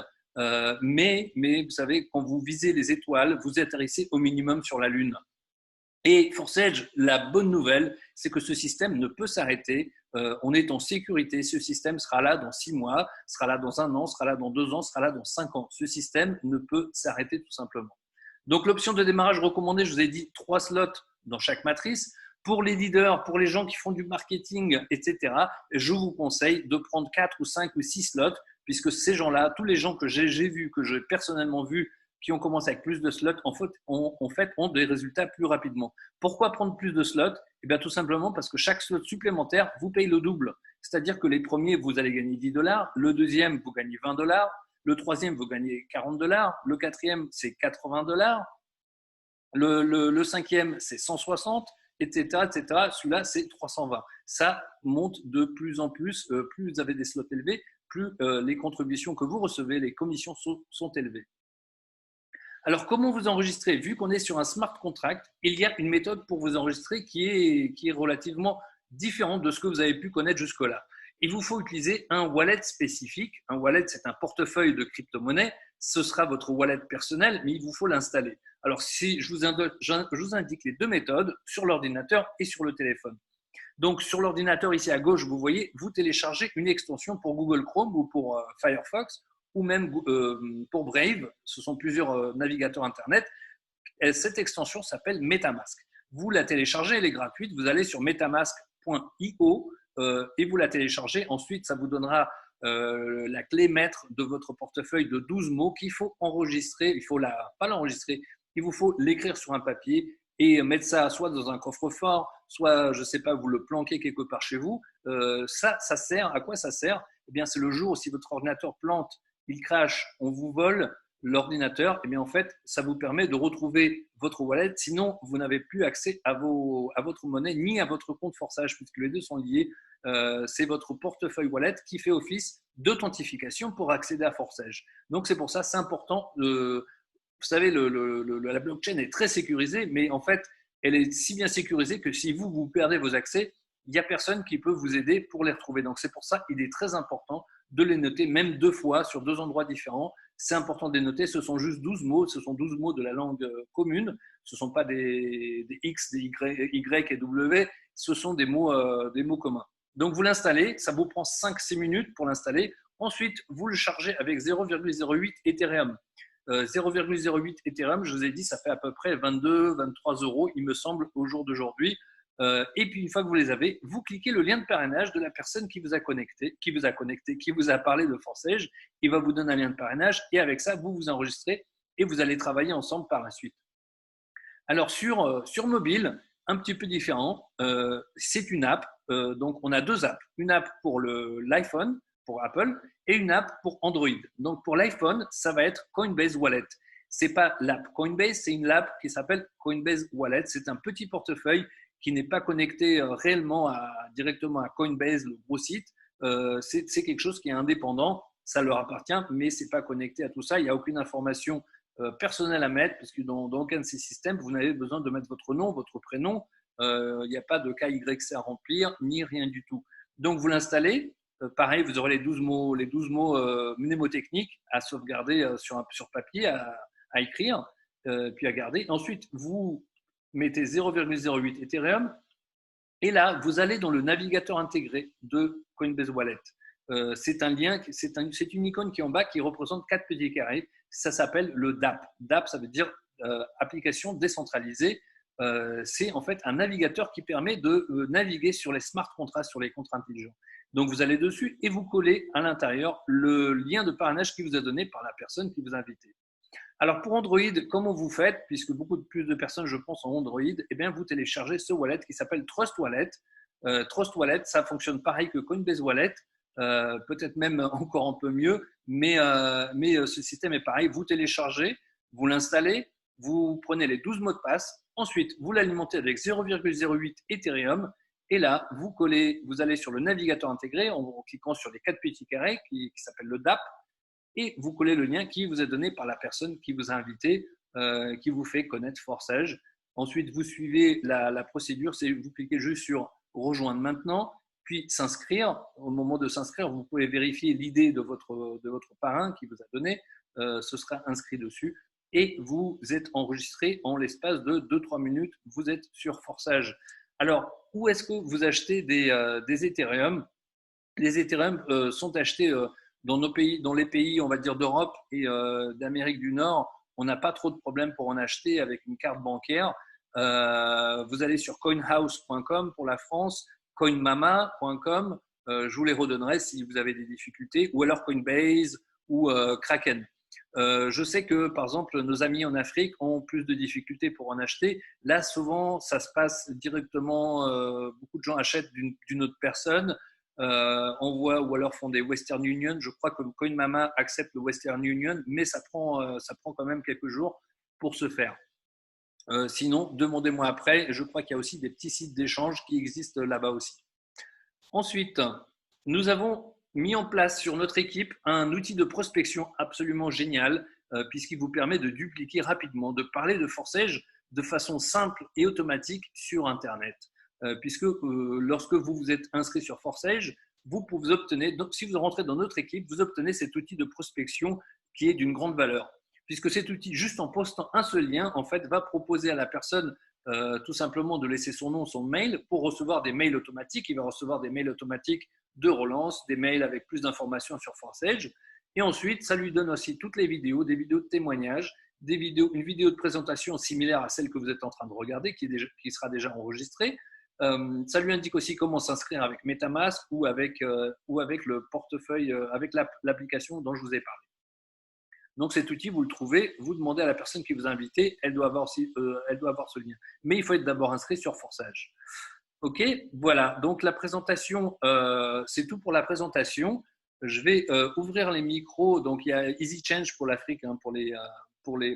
Mais vous savez, quand vous visez les étoiles, vous atterrissez au minimum sur la Lune. Et ForceEdge, la bonne nouvelle, c'est que ce système ne peut s'arrêter. On est en sécurité. Ce système sera là dans 6 mois, sera là dans 1 an, sera là dans 2 ans, sera là dans 5 ans. Ce système ne peut s'arrêter tout simplement. Donc, l'option de démarrage recommandée, je vous ai dit 3 slots dans chaque matrice. Pour les leaders, pour les gens qui font du marketing, etc., je vous conseille de prendre 4 ou 5 ou 6 slots, puisque ces gens-là, tous les gens que j'ai vus, que j'ai personnellement vus, qui ont commencé avec plus de slots, en fait, ont des résultats plus rapidement. Pourquoi prendre plus de slots? Eh bien, tout simplement parce que chaque slot supplémentaire vous paye le double. C'est-à-dire que les premiers, vous allez gagner 10 $, le deuxième, vous gagnez 20 $, le troisième, vous gagnez 40 $, le quatrième, c'est 80 $, le cinquième, c'est 160, etc., etc. Celui-là, c'est 320. Ça monte de plus en plus. Plus vous avez des slots élevés, plus les contributions que vous recevez, les commissions sont élevées. Alors, comment vous enregistrez? Vu qu'on est sur un smart contract, il y a une méthode pour vous enregistrer qui est relativement différente de ce que vous avez pu connaître jusque-là. Il vous faut utiliser un wallet spécifique. Un wallet, c'est un portefeuille de crypto-monnaie. Ce sera votre wallet personnel, mais il vous faut l'installer. Alors, si je vous indique les 2 méthodes sur l'ordinateur et sur le téléphone. Donc, sur l'ordinateur, ici à gauche, vous voyez, vous téléchargez une extension pour Google Chrome ou pour Firefox ou même pour Brave. Ce sont plusieurs navigateurs Internet. Et cette extension s'appelle MetaMask. Vous la téléchargez, elle est gratuite. Vous allez sur metamask.io et vous la téléchargez. Ensuite, ça vous donnera la clé maître de votre portefeuille de 12 mots qu'il faut enregistrer. Il ne faut pas l'enregistrer, il vous faut l'écrire sur un papier et mettre ça soit dans un coffre-fort, soit, je ne sais pas, vous le planquez quelque part chez vous. Ça sert. À quoi ça sert? Eh bien, c'est le jour où si votre ordinateur plante, il crache, on vous vole l'ordinateur, eh bien, en fait, ça vous permet de retrouver votre wallet. Sinon, vous n'avez plus accès à votre monnaie ni à votre compte ForceEdge, puisque les deux sont liés. C'est votre portefeuille wallet qui fait office d'authentification pour accéder à ForceEdge. Donc, c'est pour ça, c'est important. Vous savez, la blockchain est très sécurisée, mais en fait, elle est si bien sécurisée que si vous perdez vos accès, il n'y a personne qui peut vous aider pour les retrouver. Donc, c'est pour ça qu'il est très important de les noter, même 2 fois sur 2 endroits différents. C'est important de les noter. Ce sont juste 12 mots. Ce sont 12 mots de la langue commune. Ce ne sont pas des X, des Y et W. Ce sont des mots communs. Donc, vous l'installez. Ça vous prend 5-6 minutes pour l'installer. Ensuite, vous le chargez avec 0,08 Ethereum. 0,08 Ethereum, je vous ai dit, ça fait à peu près 22-23 euros, il me semble, au jour d'aujourd'hui. Et puis, une fois que vous les avez, vous cliquez le lien de parrainage de la personne qui vous a connecté, qui vous a parlé de Forsage. Il va vous donner un lien de parrainage et avec ça, vous vous enregistrez et vous allez travailler ensemble par la suite. Alors, sur mobile, un petit peu différent, c'est une app. Donc, on a deux apps. Une app pour l'iPhone, pour Apple, et une app pour Android. Donc, pour l'iPhone, ça va être Coinbase Wallet. C'est pas l'app Coinbase, c'est une app qui s'appelle Coinbase Wallet. C'est un petit portefeuille qui n'est pas connecté réellement directement à Coinbase, le gros site. C'est quelque chose qui est indépendant. Ça leur appartient, mais c'est pas connecté à tout ça. Il n'y a aucune information personnelle à mettre, parce que dans aucun de ces systèmes, vous n'avez besoin de mettre votre nom, votre prénom. Il n'y a pas de KYC à remplir, ni rien du tout. Donc, vous l'installez. Pareil, vous aurez les 12 mots mnémotechniques à sauvegarder sur papier, à écrire, puis à garder. Ensuite, vous mettez 0,08 Ethereum. Et là, vous allez dans le navigateur intégré de Coinbase Wallet. C'est un lien, c'est une icône qui est en bas qui représente 4 petits carrés. Ça s'appelle le DApp. DApp, ça veut dire application décentralisée. C'est en fait un navigateur qui permet de naviguer sur les smart contracts, sur les contrats intelligents. Donc, vous allez dessus et vous collez à l'intérieur le lien de parrainage qui vous a donné par la personne qui vous a invité. Alors, pour Android, comment vous faites? Puisque beaucoup plus de personnes, je pense, ont Android, eh bien, vous téléchargez ce wallet qui s'appelle Trust Wallet. Trust Wallet, ça fonctionne pareil que Coinbase Wallet, peut-être même encore un peu mieux, mais ce système est pareil. Vous téléchargez, vous l'installez, vous prenez les 12 mots de passe, ensuite, vous l'alimentez avec 0,08 Ethereum, et là, vous allez sur le navigateur intégré en cliquant sur les 4 petits carrés qui s'appellent le DApp, et vous collez le lien qui vous est donné par la personne qui vous a invité, qui vous fait connaître Forsage. Ensuite, vous suivez la procédure, c'est vous cliquez juste sur « Rejoindre maintenant », puis s'inscrire. Au moment de s'inscrire, vous pouvez vérifier l'idée de votre parrain qui vous a donné. Ce sera inscrit dessus. Et vous êtes enregistré en l'espace de 2-3 minutes. Vous êtes sur Forsage. Alors, où est-ce que vous achetez des Ethereum? Les Ethereum sont achetés dans les pays, on va dire, d'Europe et d'Amérique du Nord. On n'a pas trop de problèmes pour en acheter avec une carte bancaire. Vous allez sur coinhouse.com pour la France, coinmama.com, je vous les redonnerai si vous avez des difficultés, ou alors Coinbase ou Kraken. Je sais que, par exemple, nos amis en Afrique ont plus de difficultés pour en acheter. Là, souvent, ça se passe directement. Beaucoup de gens achètent d'une autre personne, envoient ou alors font des Western Union. Je crois que CoinMama accepte le Western Union, mais ça prend quand même quelques jours pour se faire. Sinon, demandez-moi après. Je crois qu'il y a aussi des petits sites d'échange qui existent là-bas aussi. Ensuite, nous avons mis en place sur notre équipe un outil de prospection absolument génial puisqu'il vous permet de dupliquer rapidement, de parler de Forsage de façon simple et automatique sur Internet. Puisque lorsque vous vous êtes inscrit sur Forsage, vous obtenez, donc si vous rentrez dans notre équipe, vous obtenez cet outil de prospection qui est d'une grande valeur. Puisque cet outil, juste en postant un seul lien, en fait, va proposer à la personne tout simplement de laisser son nom, son mail pour recevoir des mails automatiques. Il va recevoir des mails automatiques de relance, des mails avec plus d'informations sur Forsage. Et ensuite, ça lui donne aussi toutes les vidéos, des vidéos de témoignages, une vidéo de présentation similaire à celle que vous êtes en train de regarder, qui sera déjà enregistrée. Ça lui indique aussi comment s'inscrire avec MetaMask ou avec le portefeuille, avec l'application dont je vous ai parlé. Donc cet outil, vous le trouvez, vous demandez à la personne qui vous a invité, elle doit avoir ce lien. Mais il faut être d'abord inscrit sur Forsage. Ok, voilà. Donc la présentation, c'est tout pour la présentation. Je vais ouvrir les micros. Donc il y a Easy Change pour l'Afrique, hein, pour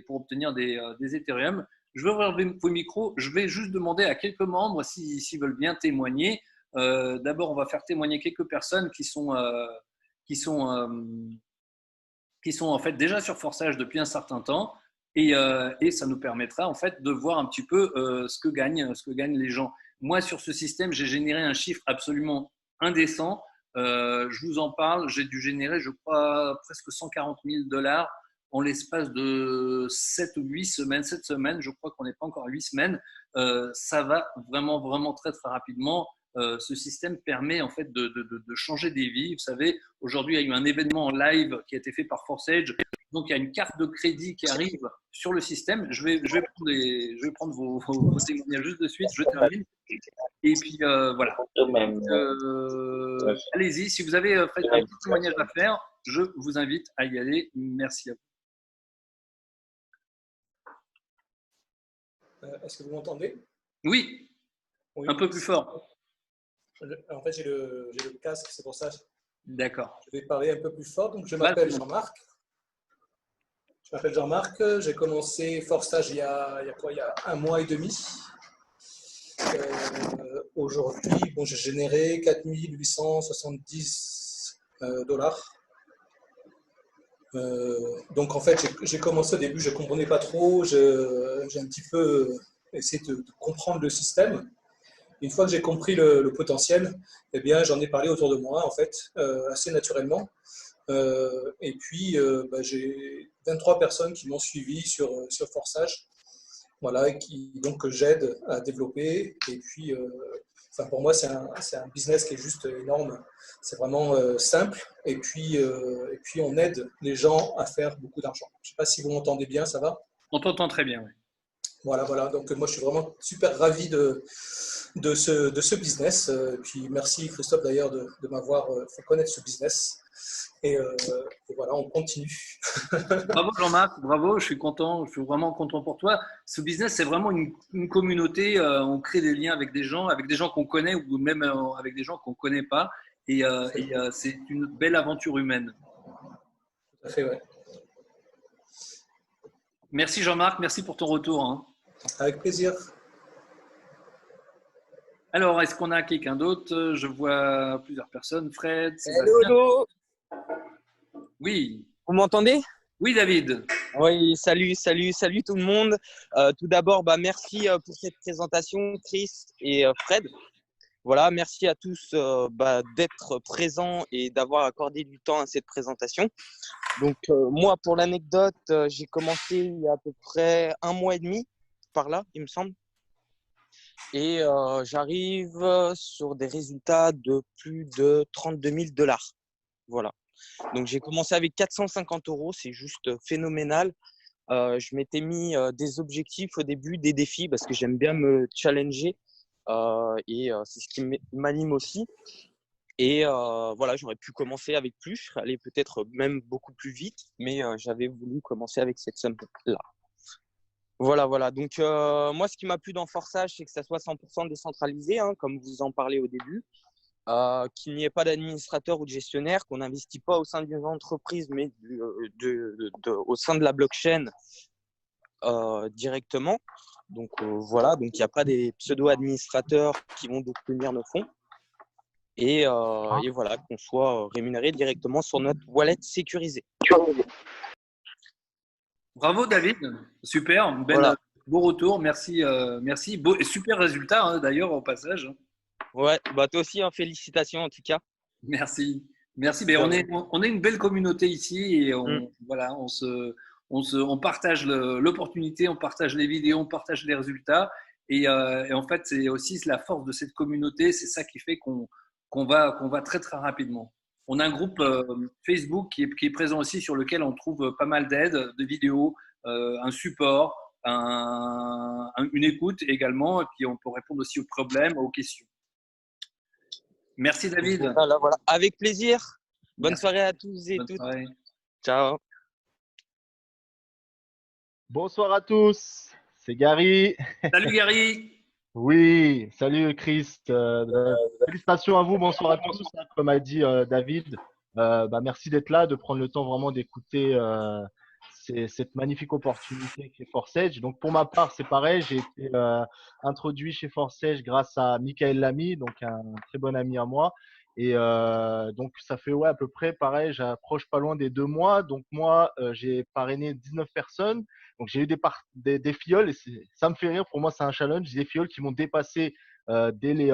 obtenir des Ethereum. Je vais ouvrir vos micros. Je vais juste demander à quelques membres s'ils veulent bien témoigner. D'abord, on va faire témoigner quelques personnes qui sont en fait déjà sur Forsage depuis un certain temps et ça nous permettra en fait de voir un petit peu ce que gagnent les gens. Moi, sur ce système, j'ai généré un chiffre absolument indécent. Je vous en parle, j'ai dû générer, je crois, presque 140 000 $ en l'espace de 7 ou 8 semaines. 7 semaines, je crois qu'on n'est pas encore à 8 semaines. Ça va vraiment, vraiment très, très rapidement. Ce système permet en fait de changer des vies. Vous savez, aujourd'hui, il y a eu un événement en live qui a été fait par Forsage. Donc, il y a une carte de crédit qui arrive sur le système. Je vais prendre vos témoignages juste de suite. Je termine. Et puis voilà. Allez-y, si vous avez Fred, un petit témoignage à faire, je vous invite à y aller. Merci à vous. Est-ce que vous m'entendez? Oui, Oui. un peu plus fort. En fait, j'ai le casque, c'est pour ça. D'accord. Je vais parler un peu plus fort. Donc, je m'appelle Jean-Marc. J'ai commencé Forsage il y a 1 mois et demi. Aujourd'hui, j'ai généré 4870 dollars. Donc, en fait, j'ai commencé au début, je ne comprenais pas trop. J'ai un petit peu essayé de comprendre le système. Une fois que j'ai compris le potentiel, eh bien, j'en ai parlé autour de moi, en fait, assez naturellement. Et puis, j'ai 23 personnes qui m'ont suivi sur Forsage, voilà, donc que j'aide à développer. Et puis, pour moi, c'est un business qui est juste énorme. C'est vraiment simple. Et puis, on aide les gens à faire beaucoup d'argent. Je ne sais pas si vous m'entendez bien, ça va? On t'entend très bien, oui. Voilà. Donc, moi, je suis vraiment super ravi de ce business. Et puis, merci Christophe d'ailleurs de m'avoir fait connaître ce business. Et voilà, on continue. Bravo Jean-Marc, bravo, je suis content, je suis vraiment content pour toi. Ce business, c'est vraiment une communauté, on crée des liens avec des gens qu'on connaît ou même avec des gens qu'on ne connaît pas. Et c'est une belle aventure humaine. Tout à fait, ouais. Merci Jean-Marc, merci pour ton retour. Hein. Avec plaisir. Alors, est-ce qu'on a quelqu'un d'autre? Je vois plusieurs personnes. Fred, hello. Oui. Vous m'entendez? Oui, David. Oui, salut tout le monde. Tout d'abord, merci pour cette présentation, Chris et Fred. Voilà, merci à tous d'être présents et d'avoir accordé du temps à cette présentation. Donc, moi, pour l'anecdote, j'ai commencé il y a à peu près 1 mois et demi, par là, il me semble. Et j'arrive sur des résultats de plus de 32 000 dollars. Voilà. Donc, j'ai commencé avec 450 €. C'est juste phénoménal. Je m'étais mis des objectifs au début, des défis, parce que j'aime bien me challenger. Et c'est ce qui m'anime aussi. Et voilà, j'aurais pu commencer avec plus, aller peut-être même beaucoup plus vite, mais j'avais voulu commencer avec cette somme-là. Voilà. Donc, moi, ce qui m'a plu dans Forsage, c'est que ça soit 100% décentralisé, hein, comme vous en parlez au début. Qu'il n'y ait pas d'administrateur ou de gestionnaire, qu'on n'investit pas au sein d'une entreprise, mais au sein de la blockchain directement. Donc voilà, donc il n'y a pas des pseudo-administrateurs qui vont détenir nos fonds. Et voilà, qu'on soit rémunéré directement sur notre wallet sécurisé. Bravo David, super, beau retour, merci. Super résultat hein, d'ailleurs au passage. Ouais, toi aussi, hein, félicitations en tout cas. Merci. Mais on est une belle communauté ici et voilà, on partage l'opportunité, on partage les vidéos, on partage les résultats et en fait c'est aussi la force de cette communauté, c'est ça qui fait qu'on va très très rapidement. On a un groupe Facebook qui est présent aussi sur lequel on trouve pas mal d'aides, de vidéos, un support, une écoute également et puis on peut répondre aussi aux problèmes, aux questions. Merci David. Voilà. Avec plaisir. Bonne soirée à tous et toutes. Soirée. Ciao. Bonsoir à tous, c'est Gary. Salut Gary. Oui, salut Chris. Félicitations à vous, bonsoir à tous. Comme a dit David, merci d'être là, de prendre le temps vraiment d'écouter cette magnifique opportunité qui est Forsage. Donc pour ma part, c'est pareil, j'ai été introduit chez Forsage grâce à Michael Lamy, donc un très bon ami à moi. Et donc ça fait à peu près pareil, j'approche pas loin des 2 mois. Donc moi, j'ai parrainé 19 personnes. Donc j'ai eu des filleuls et ça me fait rire. Pour moi, c'est un challenge. Des filleuls qui m'ont dépassé dès les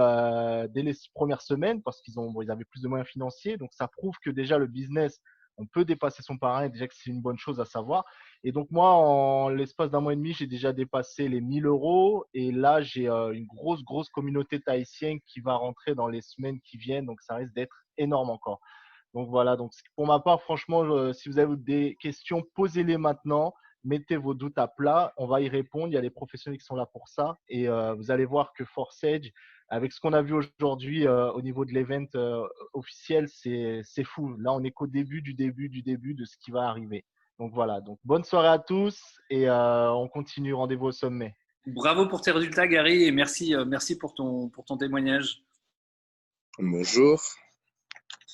premières semaines parce qu'ils avaient plus de moyens financiers. Donc ça prouve que déjà le business, on peut dépasser son parrain et déjà que c'est une bonne chose à savoir. Et donc moi, en l'espace d'1 mois et demi, j'ai déjà dépassé les 1 000 € et là, j'ai une grosse communauté tahitienne qui va rentrer dans les semaines qui viennent. Donc ça risque d'être énorme encore. Donc voilà, donc pour ma part, franchement, si vous avez des questions, posez-les maintenant. Mettez vos doutes à plat, on va y répondre. Il y a des professionnels qui sont là pour ça. Et vous allez voir que Forsage, avec ce qu'on a vu aujourd'hui au niveau de l'event officiel, c'est fou. Là, on est qu'au début de ce qui va arriver. Donc voilà, donc bonne soirée à tous et on continue. Rendez-vous au sommet. Bravo pour tes résultats, Gary, et merci pour ton témoignage. Bonjour.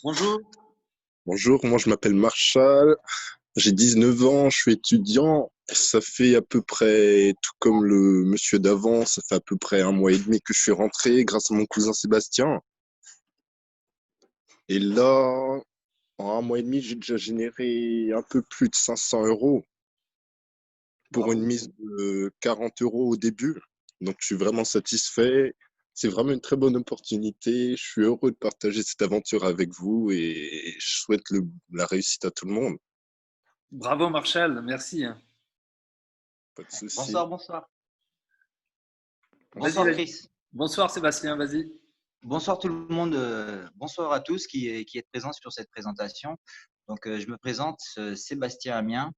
Bonjour. Bonjour, moi je m'appelle Marshall, j'ai 19 ans, je suis étudiant. Ça fait à peu près, tout comme le monsieur d'avant, ça fait à peu près 1 mois et demi que je suis rentré grâce à mon cousin Sébastien. Et là, en 1 mois et demi, j'ai déjà généré un peu plus de 500 euros pour une mise de 40 euros au début. Donc je suis vraiment satisfait. C'est vraiment une très bonne opportunité. Je suis heureux de partager cette aventure avec vous et je souhaite la réussite à tout le monde. Bravo, Marshall, merci. Pas de souci. Bonsoir. Vas-y, Bonsoir vas-y. Chris. Bonsoir, Sébastien, vas-y. Bonsoir tout le monde. Bonsoir à tous qui êtes présents sur cette présentation. Donc, je me présente, Sébastien Amien.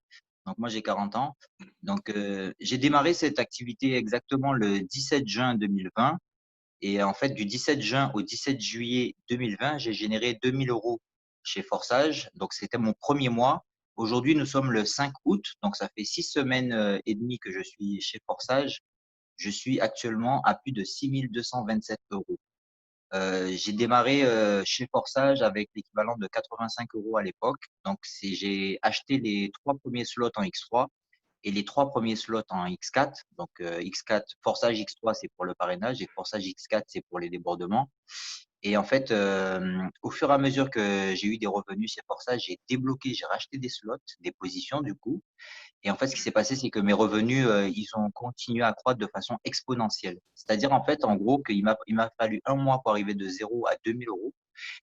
Donc, moi, j'ai 40 ans. Donc, j'ai démarré cette activité exactement le 17 juin 2020. Et en fait, du 17 juin au 17 juillet 2020, j'ai généré 2000 euros chez Forsage. Donc, c'était mon premier mois. Aujourd'hui, nous sommes le 5 août. Donc, ça fait 6 semaines et demie que je suis chez Forsage. Je suis actuellement à plus de 6227 euros. J'ai démarré chez Forsage avec l'équivalent de 85 euros à l'époque. Donc, j'ai acheté les 3 premiers slots en X3 et les 3 premiers slots en X4. Donc, X4, Forsage X3, c'est pour le parrainage et Forsage X4, c'est pour les débordements. Et en fait, au fur et à mesure que j'ai eu des revenus chez Forsage, j'ai racheté des slots, des positions du coup. Et en fait, ce qui s'est passé, c'est que mes revenus, ils ont continué à croître de façon exponentielle. C'est-à-dire, en fait, en gros, il m'a fallu 1 mois pour arriver de 0 à 2000 euros.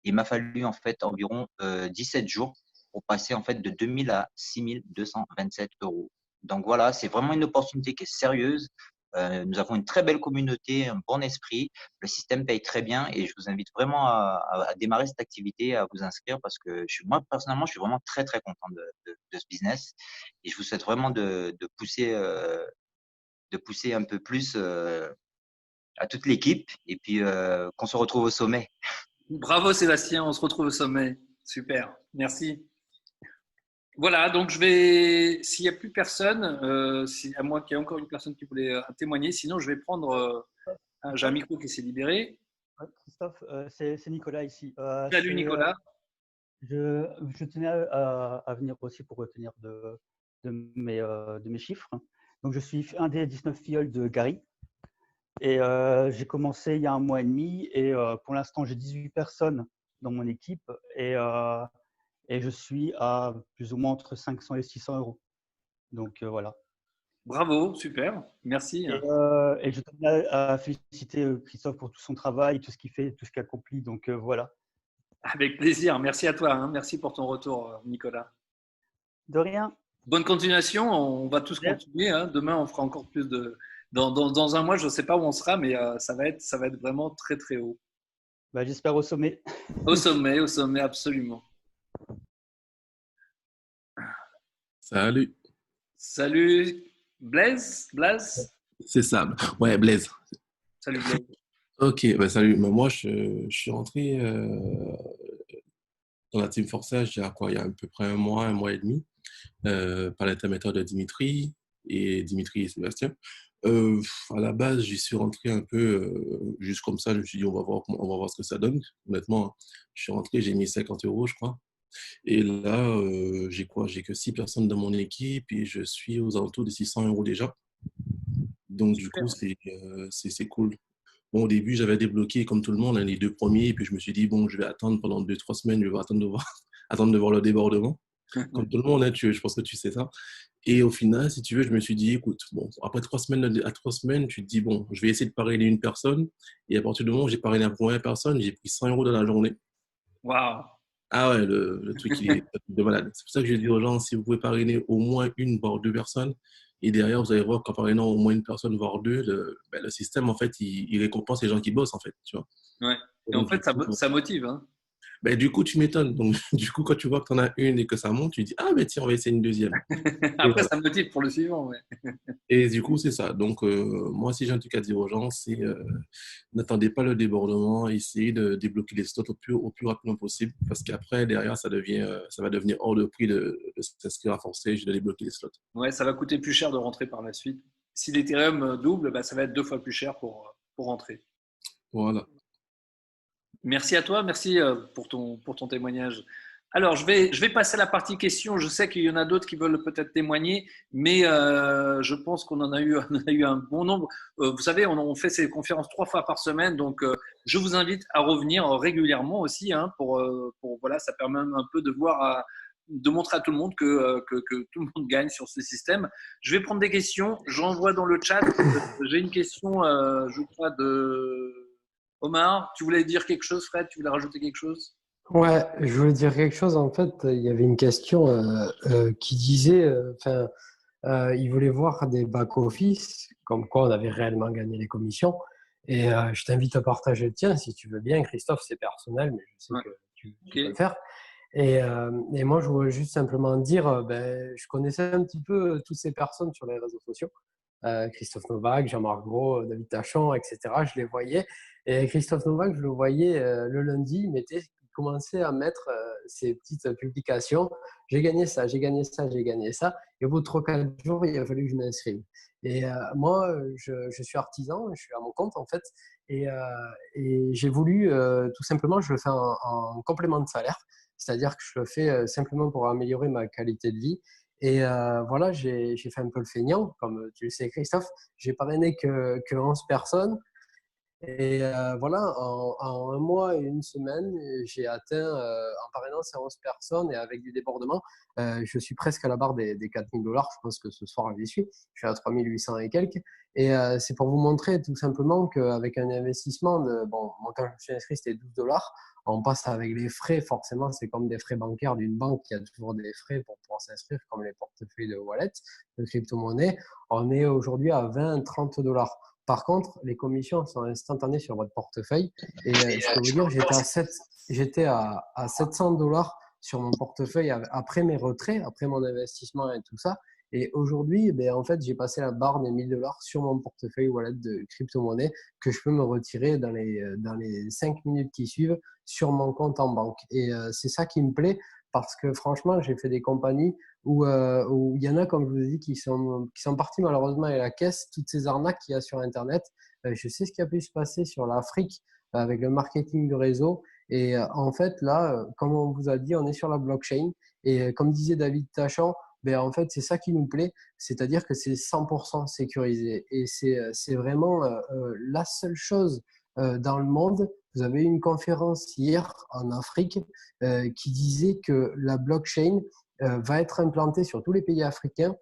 Il m'a fallu, en fait, environ 17 jours pour passer, en fait, de 2000 à 6227 euros. Donc, voilà, c'est vraiment une opportunité qui est sérieuse. Nous avons une très belle communauté, un bon esprit. Le système paye très bien et je vous invite vraiment à démarrer cette activité, à vous inscrire parce que moi, personnellement, je suis vraiment très, très content de ce business et je vous souhaite vraiment de pousser un peu plus à toute l'équipe et puis qu'on se retrouve au sommet. Bravo, Sébastien, on se retrouve au sommet. Super, merci. Voilà, donc s'il n'y a plus personne, à moins qu'il y ait encore une personne qui voulait témoigner, sinon je vais prendre, j'ai un micro qui s'est libéré. Christophe, c'est Nicolas ici. Salut Nicolas. Je tenais à venir aussi pour retenir de mes chiffres. Donc, je suis un des 19 filleuls de Gary. Et j'ai commencé il y a 1 mois et demi. Et pour l'instant, j'ai 18 personnes dans mon équipe. Et je suis à plus ou moins entre 500 et 600 euros. Donc, voilà. Bravo, super, merci. Et je tenais à féliciter Christophe pour tout son travail, tout ce qu'il fait, tout ce qu'il accomplit. Donc, voilà. Avec plaisir, merci à toi. Merci pour ton retour, Nicolas. De rien. Bonne continuation, on va tous continuer. Demain, on fera encore plus de… Dans 1 mois, je ne sais pas où on sera, mais ça va être vraiment très, très haut. Bah, j'espère au sommet. Au sommet, absolument. Salut. Salut, Blaise. C'est ça. Ouais, Blaise. Salut, Blaise. Ok, salut. Moi, je suis rentré dans la team Forsage il y a à peu près 1 mois et demi, par l'intermédiaire de Dimitri et Sébastien. À la base, j'y suis rentré un peu juste comme ça. Je me suis dit, on va voir ce que ça donne. Honnêtement, je suis rentré, j'ai mis 50 euros, je crois. Et là, j'ai que 6 personnes dans mon équipe et je suis aux alentours de 600 euros déjà. Donc, du coup, c'est cool. Bon, au début, j'avais débloqué comme tout le monde les 2 premiers et puis je me suis dit, bon, je vais attendre pendant 2-3 semaines, je vais attendre de voir le débordement. Comme tout le monde, je pense que tu sais ça. Et au final, si tu veux, je me suis dit, écoute, bon, après 3 semaines, tu te dis, bon, je vais essayer de parrainer une personne. Et à partir du moment où j'ai parrainé la première personne, j'ai pris 100 euros dans la journée. Waouh! Ah ouais, le truc, il est de malade. C'est pour ça que je dis aux gens, si vous pouvez parrainer au moins 1 voire 2 personnes, et derrière, vous allez voir qu'en parrainant au moins 1 personne, voire 2, le système, en fait, il récompense les gens qui bossent, en fait, tu vois. Ouais. Et en fait, ça motive, hein. Ben, du coup, tu m'étonnes. Donc, du coup, quand tu vois que tu en as une et que ça monte, tu dis, ah, ben tiens, on va essayer une deuxième. Après, ça me motive pour le suivant. Ouais. Et du coup, c'est ça. Donc, moi, si j'ai un truc à dire aux gens, c'est n'attendez pas le débordement, essayez de débloquer les slots au plus rapidement possible, parce qu'après, derrière, ça va devenir hors de prix de s'inscrire à Forsage et de débloquer les slots. Ouais, ça va coûter plus cher de rentrer par la suite. Si l'Ethereum double, bah, ça va être 2 fois plus cher pour rentrer. Voilà. Merci à toi, merci pour ton témoignage. Alors, je vais passer à la partie questions. Je sais qu'il y en a d'autres qui veulent peut-être témoigner, mais je pense qu'on en a eu un bon nombre. Vous savez, on fait ces conférences 3 fois par semaine, donc je vous invite à revenir régulièrement aussi, hein, voilà, ça permet un peu de montrer à tout le monde que tout le monde gagne sur ce système. Je vais prendre des questions. J'envoie dans le chat. J'ai une question, je crois, de Omar. Tu voulais dire quelque chose, Fred? Tu voulais rajouter quelque chose? Ouais, je voulais dire quelque chose. En fait, il y avait une question qui disait, il voulait voir des back-office, comme quoi on avait réellement gagné les commissions. Et je t'invite à partager le tien si tu veux bien, Christophe. C'est personnel, mais je sais que tu peux le faire. Et moi, je voulais juste simplement dire, je connaissais un petit peu toutes ces personnes sur les réseaux sociaux. Christophe Novak, Jean-Marc Gros, David Tachon, etc. Je les voyais. Et Christophe Novak, je le voyais le lundi, il commençait à mettre ses petites publications. J'ai gagné ça, j'ai gagné ça, j'ai gagné ça. Et au bout de 3-4 jours, il a fallu que je m'inscrive. Et moi, je suis artisan, je suis à mon compte en fait. Et j'ai voulu, tout simplement, je le fais en complément de salaire. C'est-à-dire que je le fais simplement pour améliorer ma qualité de vie. Et voilà, j'ai fait un peu le feignant, comme tu le sais, Christophe. J'ai parrainé que 11 personnes. Et voilà, en un mois et une semaine, j'ai atteint, en parrainant ces 11 personnes et avec des débordements, je suis presque à la barre des $4 000. Je pense que ce soir, j'y suis. Je suis à 3 800 et quelques. Et c'est pour vous montrer tout simplement qu'avec un investissement moi, quand je me suis inscrit, c'était $12. On passe avec les frais, forcément, c'est comme des frais bancaires d'une banque qui a toujours des frais pour pouvoir s'inscrire, comme les portefeuilles de wallet, de crypto-monnaie. On est aujourd'hui à $20-30. Par contre, les commissions sont instantanées sur votre portefeuille. Et je peux vous dire, j'étais à $700 sur mon portefeuille après mes retraits, après mon investissement et tout ça. Et aujourd'hui, en fait, j'ai passé la barre des $1000 sur mon portefeuille wallet de crypto-monnaie que je peux me retirer dans les 5 minutes qui suivent sur mon compte en banque. Et c'est ça qui me plaît parce que franchement, j'ai fait des compagnies où il y en a, comme je vous ai dit, qui sont partis malheureusement à la caisse, toutes ces arnaques qu'il y a sur Internet. Je sais ce qui a pu se passer sur l'Afrique avec le marketing de réseau. Et en fait, là, comme on vous a dit, on est sur la blockchain. Et comme disait David Tachon, en fait, c'est ça qui nous plaît, c'est-à-dire que c'est 100% sécurisé. Et c'est vraiment la seule chose dans le monde. Vous avez eu une conférence hier en Afrique qui disait que la blockchain va être implantée sur tous les pays africains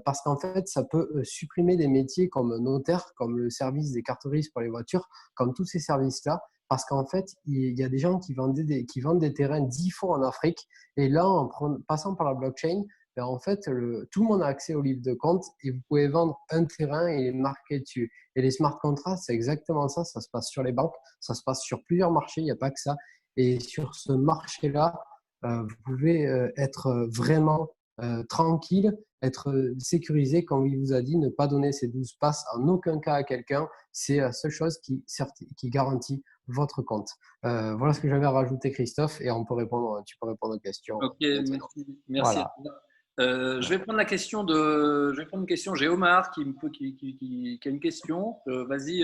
parce qu'en fait, ça peut supprimer des métiers comme notaire, comme le service des cartes grises pour les voitures, comme tous ces services-là. Parce qu'en fait, il y a des gens qui vendent des terrains 10 fois en Afrique. Et là, passant par la blockchain, en fait, tout le monde a accès au livre de compte et vous pouvez vendre un terrain et les marquer dessus. Et les smart contracts, c'est exactement ça. Ça se passe sur les banques, ça se passe sur plusieurs marchés, il n'y a pas que ça. Et sur ce marché-là, vous pouvez être vraiment tranquille, être sécurisé, comme il vous a dit, ne pas donner ces 12 passes en aucun cas à quelqu'un. C'est la seule chose qui garantit votre compte. Voilà ce que j'avais à rajouter, Christophe, et tu peux répondre aux questions. Ok, merci. Voilà. Je vais prendre une question. J'ai Omar qui a une question. Vas-y,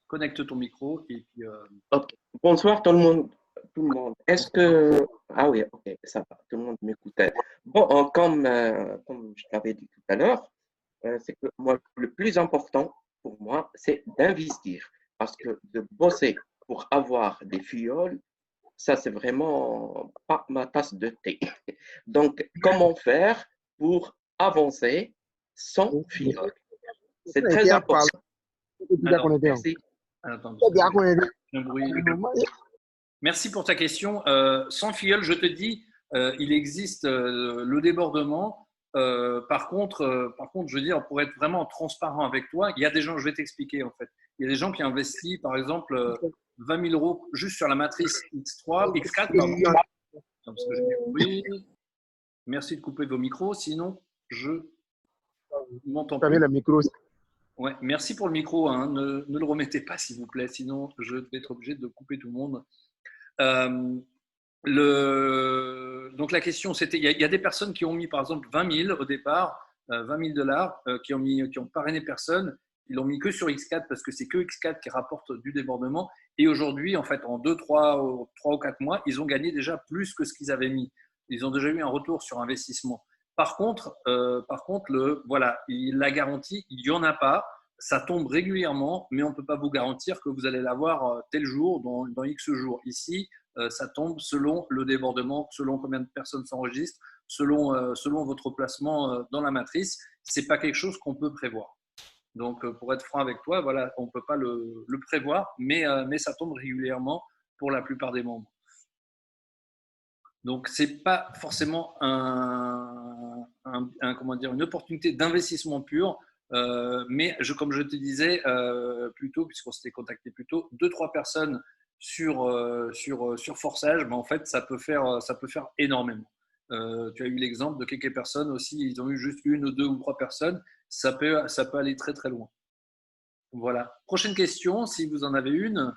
connecte ton micro. Et puis, Ok. Bonsoir tout le monde. Est-ce que… Ah oui, ok, ça va, tout le monde m'écoutait. Bon, comme je l'avais dit tout à l'heure, c'est que moi, le plus important pour moi, c'est d'investir. Parce que de bosser pour avoir des fioles, ça, c'est vraiment pas ma tasse de thé. Donc, comment faire pour avancer sans fioles? C'est très important. Alors, merci. Merci pour ta question. Sans filleul, je te dis, il existe le débordement. je veux dire, pour être vraiment transparent avec toi, il y a des gens, je vais t'expliquer en fait. Il y a des gens qui investissent, par exemple, 20 000 euros juste sur la matrice X3, X4, pardon. Parce que j'ai compris. Merci de couper vos micros, sinon je m'entends plus. Le micro. Ouais, merci pour le micro, hein. Ne le remettez pas s'il vous plaît, sinon je vais être obligé de couper tout le monde. Donc la question c'était, il y a des personnes qui ont mis par exemple 20 000 au départ, 20 000 $, qui ont parrainé personne. Ils l'ont mis que sur X4 parce que c'est que X4 qui rapporte du débordement. Et aujourd'hui, en fait, en 2, 3 ou 4 mois, ils ont gagné déjà plus que ce qu'ils avaient mis. Ils ont déjà eu un retour sur investissement. Par contre, voilà, la garantie, il n'y en a pas. Ça tombe régulièrement, mais on ne peut pas vous garantir que vous allez l'avoir tel jour, dans X jours. Ici, ça tombe selon le débordement, selon combien de personnes s'enregistrent, selon votre placement dans la matrice. Ce n'est pas quelque chose qu'on peut prévoir. Donc, pour être franc avec toi, voilà, on ne peut pas le prévoir, mais ça tombe régulièrement pour la plupart des membres. Donc, ce n'est pas forcément une opportunité d'investissement pur, mais comme je te disais plus tôt, puisqu'on s'était contacté plus tôt, 2-3 personnes sur Forsage, ben, en fait, ça peut faire énormément. Tu as eu l'exemple de quelques personnes aussi, ils ont eu juste 1 ou 2 ou 3 personnes, ça peut aller très très loin. Voilà. Prochaine question, si vous en avez une.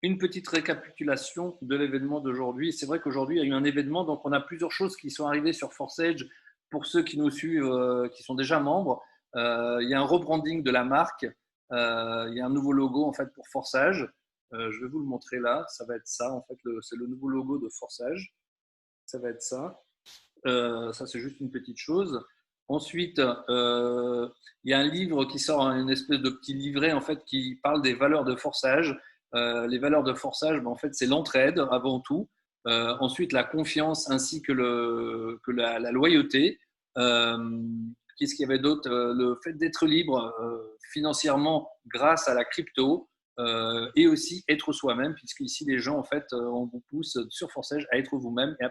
Une petite récapitulation de l'événement d'aujourd'hui. C'est vrai qu'aujourd'hui, il y a eu un événement, donc on a plusieurs choses qui sont arrivées sur Forsage. Pour ceux qui nous suivent, qui sont déjà membres, il y a un rebranding de la marque. Il y a un nouveau logo en fait pour Forsage. Je vais vous le montrer là. Ça va être ça, en fait, c'est le nouveau logo de Forsage. Ça va être ça. Ça, c'est juste une petite chose. Ensuite, il y a un livre qui sort, une espèce de petit livret en fait, qui parle des valeurs de Forsage. Les valeurs de Forsage, ben, en fait, c'est l'entraide avant tout. Ensuite, la confiance ainsi que la loyauté. Qu'est-ce qu'il y avait d'autre? Le fait d'être libre financièrement grâce à la crypto et aussi être soi-même, puisque ici les gens, en fait, on vous pousse sur Forsage à être vous-même et à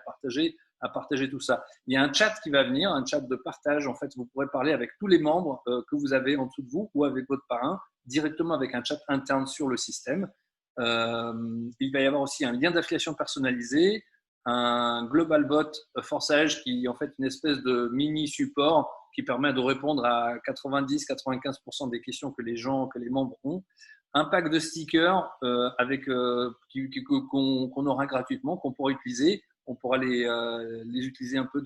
partager tout ça. Il y a un chat qui va venir, un chat de partage. En fait, vous pourrez parler avec tous les membres que vous avez en dessous de vous ou avec votre parrain, directement avec un chat interne sur le système. Il va y avoir aussi un lien d'affiliation personnalisé, un global bot Forsage qui est en fait une espèce de mini support qui permet de répondre à 90-95% des questions que les membres ont. Un pack de stickers qu'on aura gratuitement, qu'on pourra utiliser. On pourra les utiliser un peu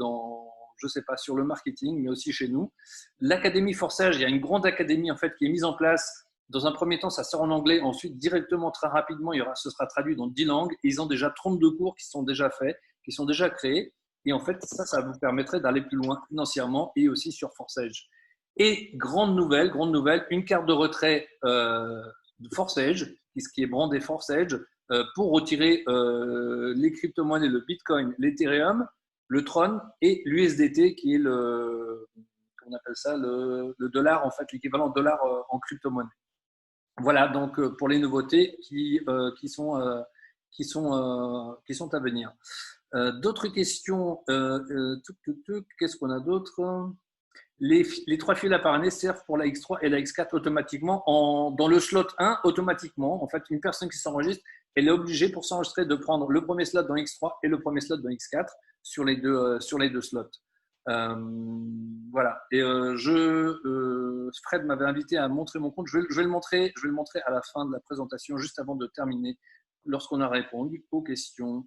je sais pas, sur le marketing, mais aussi chez nous. L'académie Forsage, il y a une grande académie en fait qui est mise en place. Dans un premier temps, ça sort en anglais. Ensuite, directement, très rapidement, ce sera traduit dans 10 langues. Ils ont déjà 32 cours qui sont déjà faits, qui sont déjà créés. Et en fait, ça vous permettrait d'aller plus loin financièrement et aussi sur Forsage. Et grande nouvelle, une carte de retrait de Forsage, qui est brandée Forsage, pour retirer les crypto-monnaies, le Bitcoin, l'Ethereum, le Tron et l'USDT, qui est on appelle ça le dollar, en fait, l'équivalent dollar en crypto-monnaie. Voilà, donc pour les nouveautés qui sont à venir. D'autres questions, qu'est-ce qu'on a d'autre? Les 3 fils à parrainer servent pour la X3 et la X4 automatiquement. Dans le slot 1, automatiquement, en fait, une personne qui s'enregistre, elle est obligée pour s'enregistrer de prendre le premier slot dans X3 et le premier slot dans X4 sur les deux slots. Voilà. Et Fred m'avait invité à montrer mon compte. Je vais le montrer à la fin de la présentation, juste avant de terminer, lorsqu'on a répondu aux questions.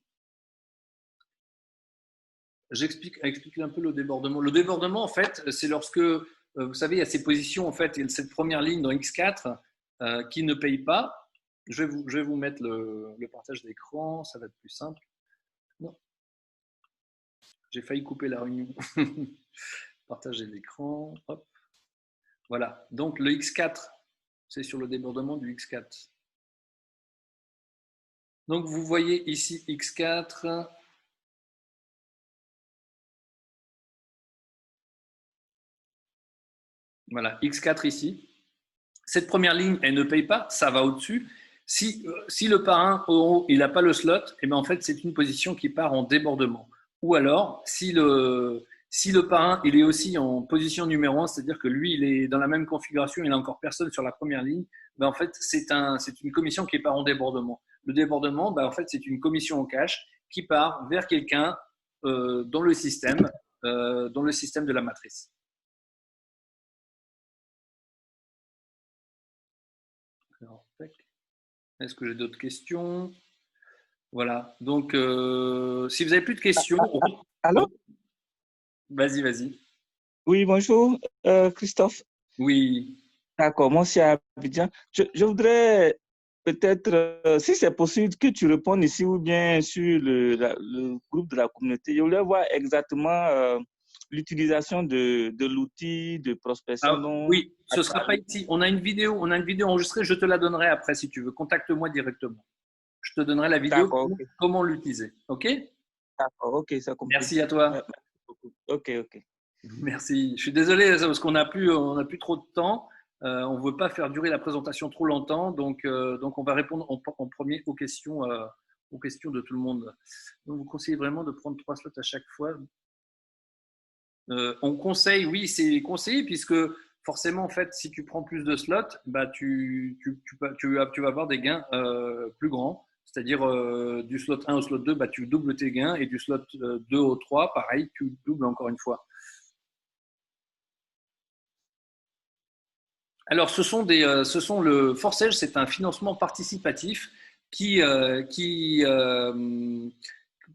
J'explique un peu le débordement. Le débordement, en fait, c'est lorsque, vous savez, il y a ces positions, en fait, et cette première ligne dans X4 qui ne paye pas. Je vais vous mettre le partage d'écran, ça va être plus simple. Non. J'ai failli couper la réunion. Partager l'écran. Hop. Voilà. Donc, le X4, c'est sur le débordement du X4. Donc, vous voyez ici X4. Voilà, X4 ici. Cette première ligne, elle ne paye pas, ça va au-dessus. Si le parrain, en haut, il n'a pas le slot, eh ben, en fait, c'est une position qui part en débordement. Ou alors, si le parrain, il est aussi en position numéro 1, c'est-à-dire que lui, il est dans la même configuration, il n'a encore personne sur la première ligne, ben, en fait, c'est une commission qui part en débordement. Le débordement, ben, en fait, c'est une commission en cash qui part vers quelqu'un dans le système de la matrice. Alors, est-ce que j'ai d'autres questions? Voilà. Donc, si vous n'avez plus de questions, Allô? Vas-y, vas-y. Oui, bonjour, Christophe. Oui. D'accord, moi c'est Abidjan. Je voudrais peut-être, si c'est possible, que tu répondes ici ou bien sur le groupe de la communauté. Je voulais voir exactement l'utilisation de l'outil de prospection dont… Oui, ce ne sera pas ici. On a une vidéo enregistrée, je te la donnerai après si tu veux. Contacte-moi directement. Je te donnerai la vidéo, comment l'utiliser. OK? D'accord, OK, ça compris. Merci à toi. Merci beaucoup. OK. Merci. Je suis désolé parce qu'on n'a plus trop de temps. On ne veut pas faire durer la présentation trop longtemps, donc on va répondre en premier aux questions de tout le monde. Donc, vous conseillez vraiment de prendre 3 slots à chaque fois. On conseille, oui, c'est conseillé puisque forcément, en fait, si tu prends plus de slots, bah, tu vas avoir des gains plus grands. C'est-à-dire du slot 1 au slot 2, bah, tu doubles tes gains et du slot 2 au 3, pareil, tu doubles encore une fois. Alors, le Forcege, c'est un financement participatif qui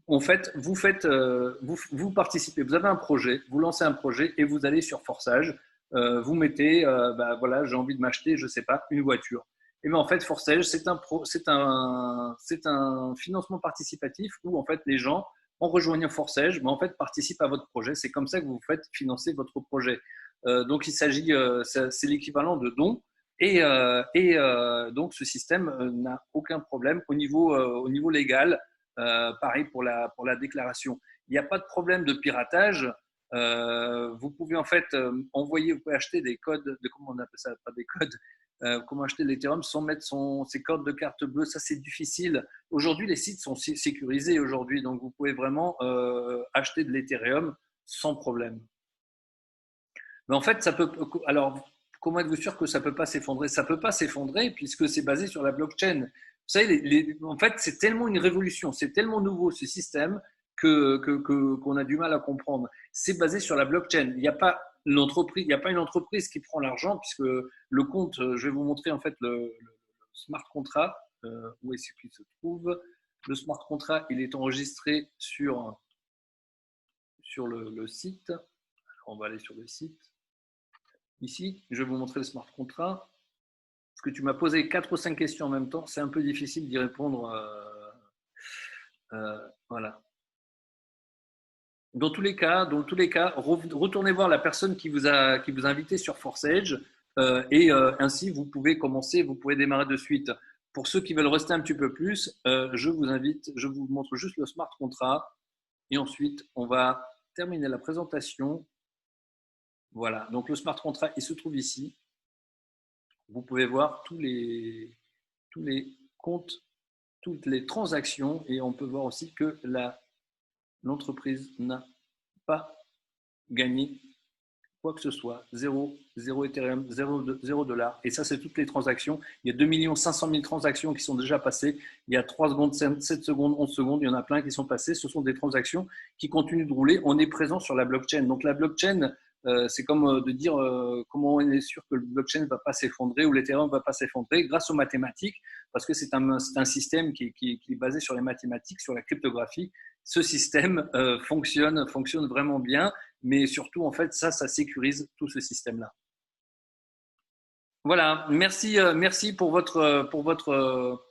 en fait, vous participez, vous avez un projet, vous lancez un projet et vous allez sur Forçage, vous mettez, bah, voilà, j'ai envie de m'acheter, je sais pas, une voiture. Et bien en fait, Forçage, c'est un financement participatif où en fait les gens, en rejoignant Forçage, en fait, participent à votre projet. C'est comme ça que vous faites financer votre projet. Donc il s'agit, c'est l'équivalent de dons. Donc ce système n'a aucun problème au niveau légal. Pareil pour la déclaration. Il n'y a pas de problème de piratage. Vous pouvez en fait vous pouvez acheter des codes, comment on appelle ça, pas des codes, comment acheter l'Ethereum sans mettre ses codes de carte bleue. Ça, c'est difficile. Aujourd'hui, les sites sont sécurisés aujourd'hui, donc vous pouvez vraiment acheter de l'Ethereum sans problème. Mais en fait, alors, comment êtes-vous sûr que ça ne peut pas s'effondrer? Ça ne peut pas s'effondrer puisque c'est basé sur la blockchain. Vous savez, en fait, c'est tellement une révolution, c'est tellement nouveau ce système qu'on a du mal à comprendre. C'est basé sur la blockchain. Il n'y a pas une entreprise qui prend l'argent puisque le compte, je vais vous montrer en fait le smart contract. Où est-ce qu'il se trouve? Le smart contract, il est enregistré sur le site. Alors, on va aller sur le site. Ici, je vais vous montrer le smart contract. Parce que tu m'as posé 4 ou 5 questions en même temps, c'est un peu difficile d'y répondre. Voilà. Dans tous les cas, retournez voir la personne qui vous a invité sur Forçage et ainsi vous pouvez démarrer de suite. Pour ceux qui veulent rester un petit peu plus, je vous montre juste le smart contract et ensuite on va terminer la présentation. Voilà, donc le smart contract, il se trouve ici. Vous pouvez voir tous les comptes, toutes les transactions et on peut voir aussi que l'entreprise n'a pas gagné quoi que ce soit. 0 Ethereum, 0 $. Et ça, c'est toutes les transactions. Il y a 2 500 000 transactions qui sont déjà passées. Il y a 3 secondes, 7 secondes, 11 secondes. Il y en a plein qui sont passées. Ce sont des transactions qui continuent de rouler. On est présent sur la blockchain. Donc, la blockchain, c'est comme de dire comment on est sûr que le blockchain ne va pas s'effondrer ou l'Ethereum ne va pas s'effondrer grâce aux mathématiques, parce que c'est un système qui est basé sur les mathématiques, sur la cryptographie. Ce système fonctionne vraiment bien, mais surtout, en fait, ça sécurise tout ce système-là. Voilà, merci pour votre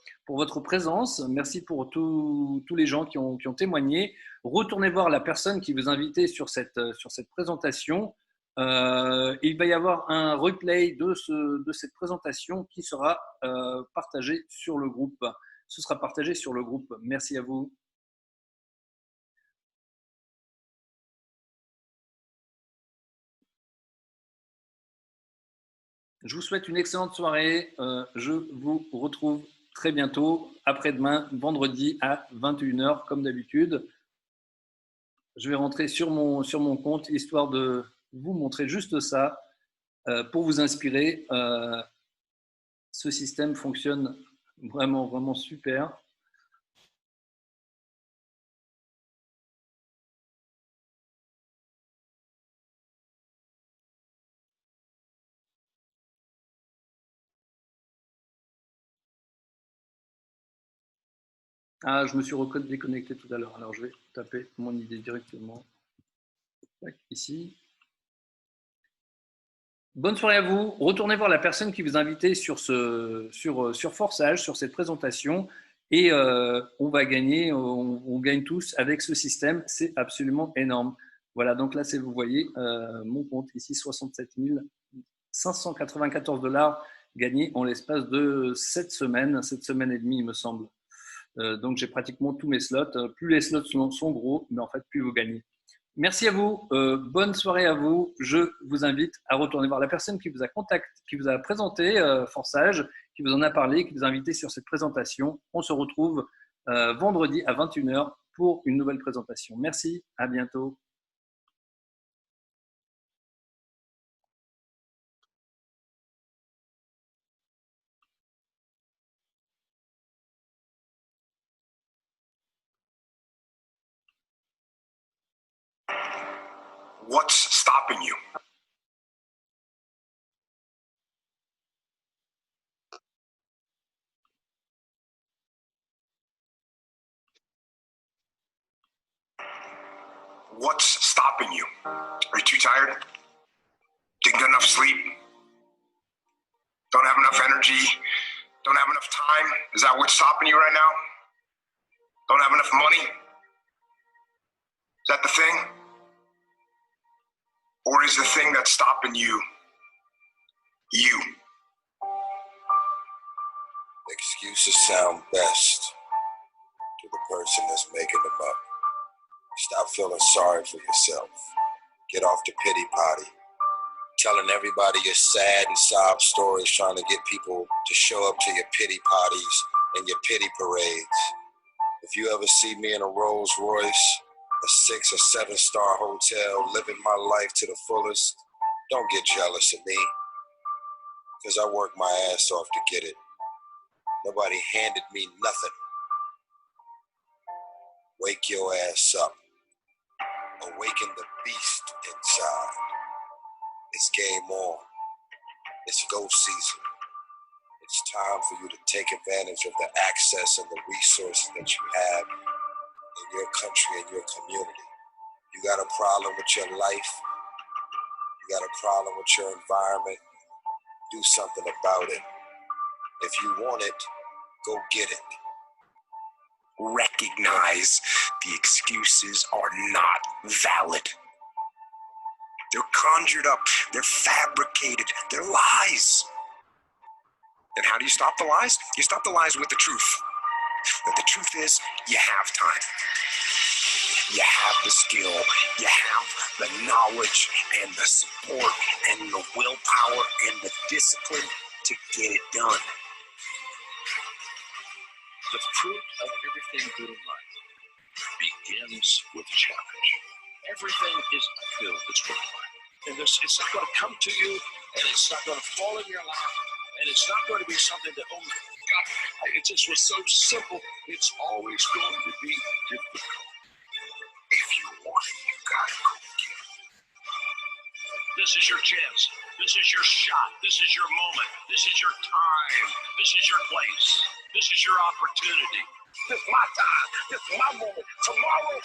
présence, merci pour tous les gens qui ont témoigné. Retournez voir la personne qui vous a invité sur cette présentation. Il va y avoir un replay de cette présentation qui sera partagé sur le groupe. Ce sera partagé sur le groupe. Merci à vous. Je vous souhaite une excellente soirée. Je vous retrouve très bientôt, après-demain, vendredi à 21h, comme d'habitude. Je vais rentrer sur mon compte, histoire de vous montrer juste ça, pour vous inspirer. Ce système fonctionne vraiment, vraiment super. Ah, je me suis déconnecté tout à l'heure. Alors, je vais taper mon idée directement. Ici. Bonne soirée à vous. Retournez voir la personne qui vous a invité sur Forçage, sur cette présentation. Et on va gagner, on gagne tous avec ce système. C'est absolument énorme. Voilà, donc là, vous voyez mon compte ici, 67 594 $ gagnés en l'espace de 7 semaines et demie, il me semble. Donc, j'ai pratiquement tous mes slots. Plus les slots sont gros, mais en fait, plus vous gagnez. Merci à vous. Bonne soirée à vous. Je vous invite à retourner voir la personne qui vous a contacté, qui vous a présenté Forçage, qui vous en a parlé, qui vous a invité sur cette présentation. On se retrouve vendredi à 21h pour une nouvelle présentation. Merci. À bientôt. What's stopping you? What's stopping you? Are you too tired? Didn't get enough sleep? Don't have enough energy? Don't have enough time? Is that what's stopping you right now? Don't have enough money? Is that the thing? Or is the thing that's stopping you, you? Excuses sound best to the person that's making them up. Stop feeling sorry for yourself. Get off the pity potty. Telling everybody your sad and sob stories, trying to get people to show up to your pity potties and your pity parades. If you ever see me in a Rolls Royce, a 6 or 7 star hotel, living my life to the fullest, don't get jealous of me, because I worked my ass off to get it. Nobody handed me nothing. Wake your ass up. Awaken the beast inside. It's game on. It's go season. It's time for you to take advantage of the access and the resources that you have in your country and your community. You got a problem with your life. You got a problem with your environment. Do something about it. If you want it, go get it. Recognize the excuses are not valid. They're conjured up, they're fabricated, they're lies. And how do you stop the lies? You stop the lies with the truth. But the truth is, you have time. You have the skill, you have the knowledge and the support and the willpower and the discipline to get it done. The fruit of everything good in life begins with a challenge. Everything is uphill that's good in life. And it's not going to come to you, and it's not going to fall in your lap, and it's not going to be something that, oh God, it just was so simple. It's always going to be difficult. If you want it, you got to go get it. This is your chance. This is your shot. This is your moment. This is your time. This is your place. This is your opportunity. This is my time. This is my moment. Tomorrow.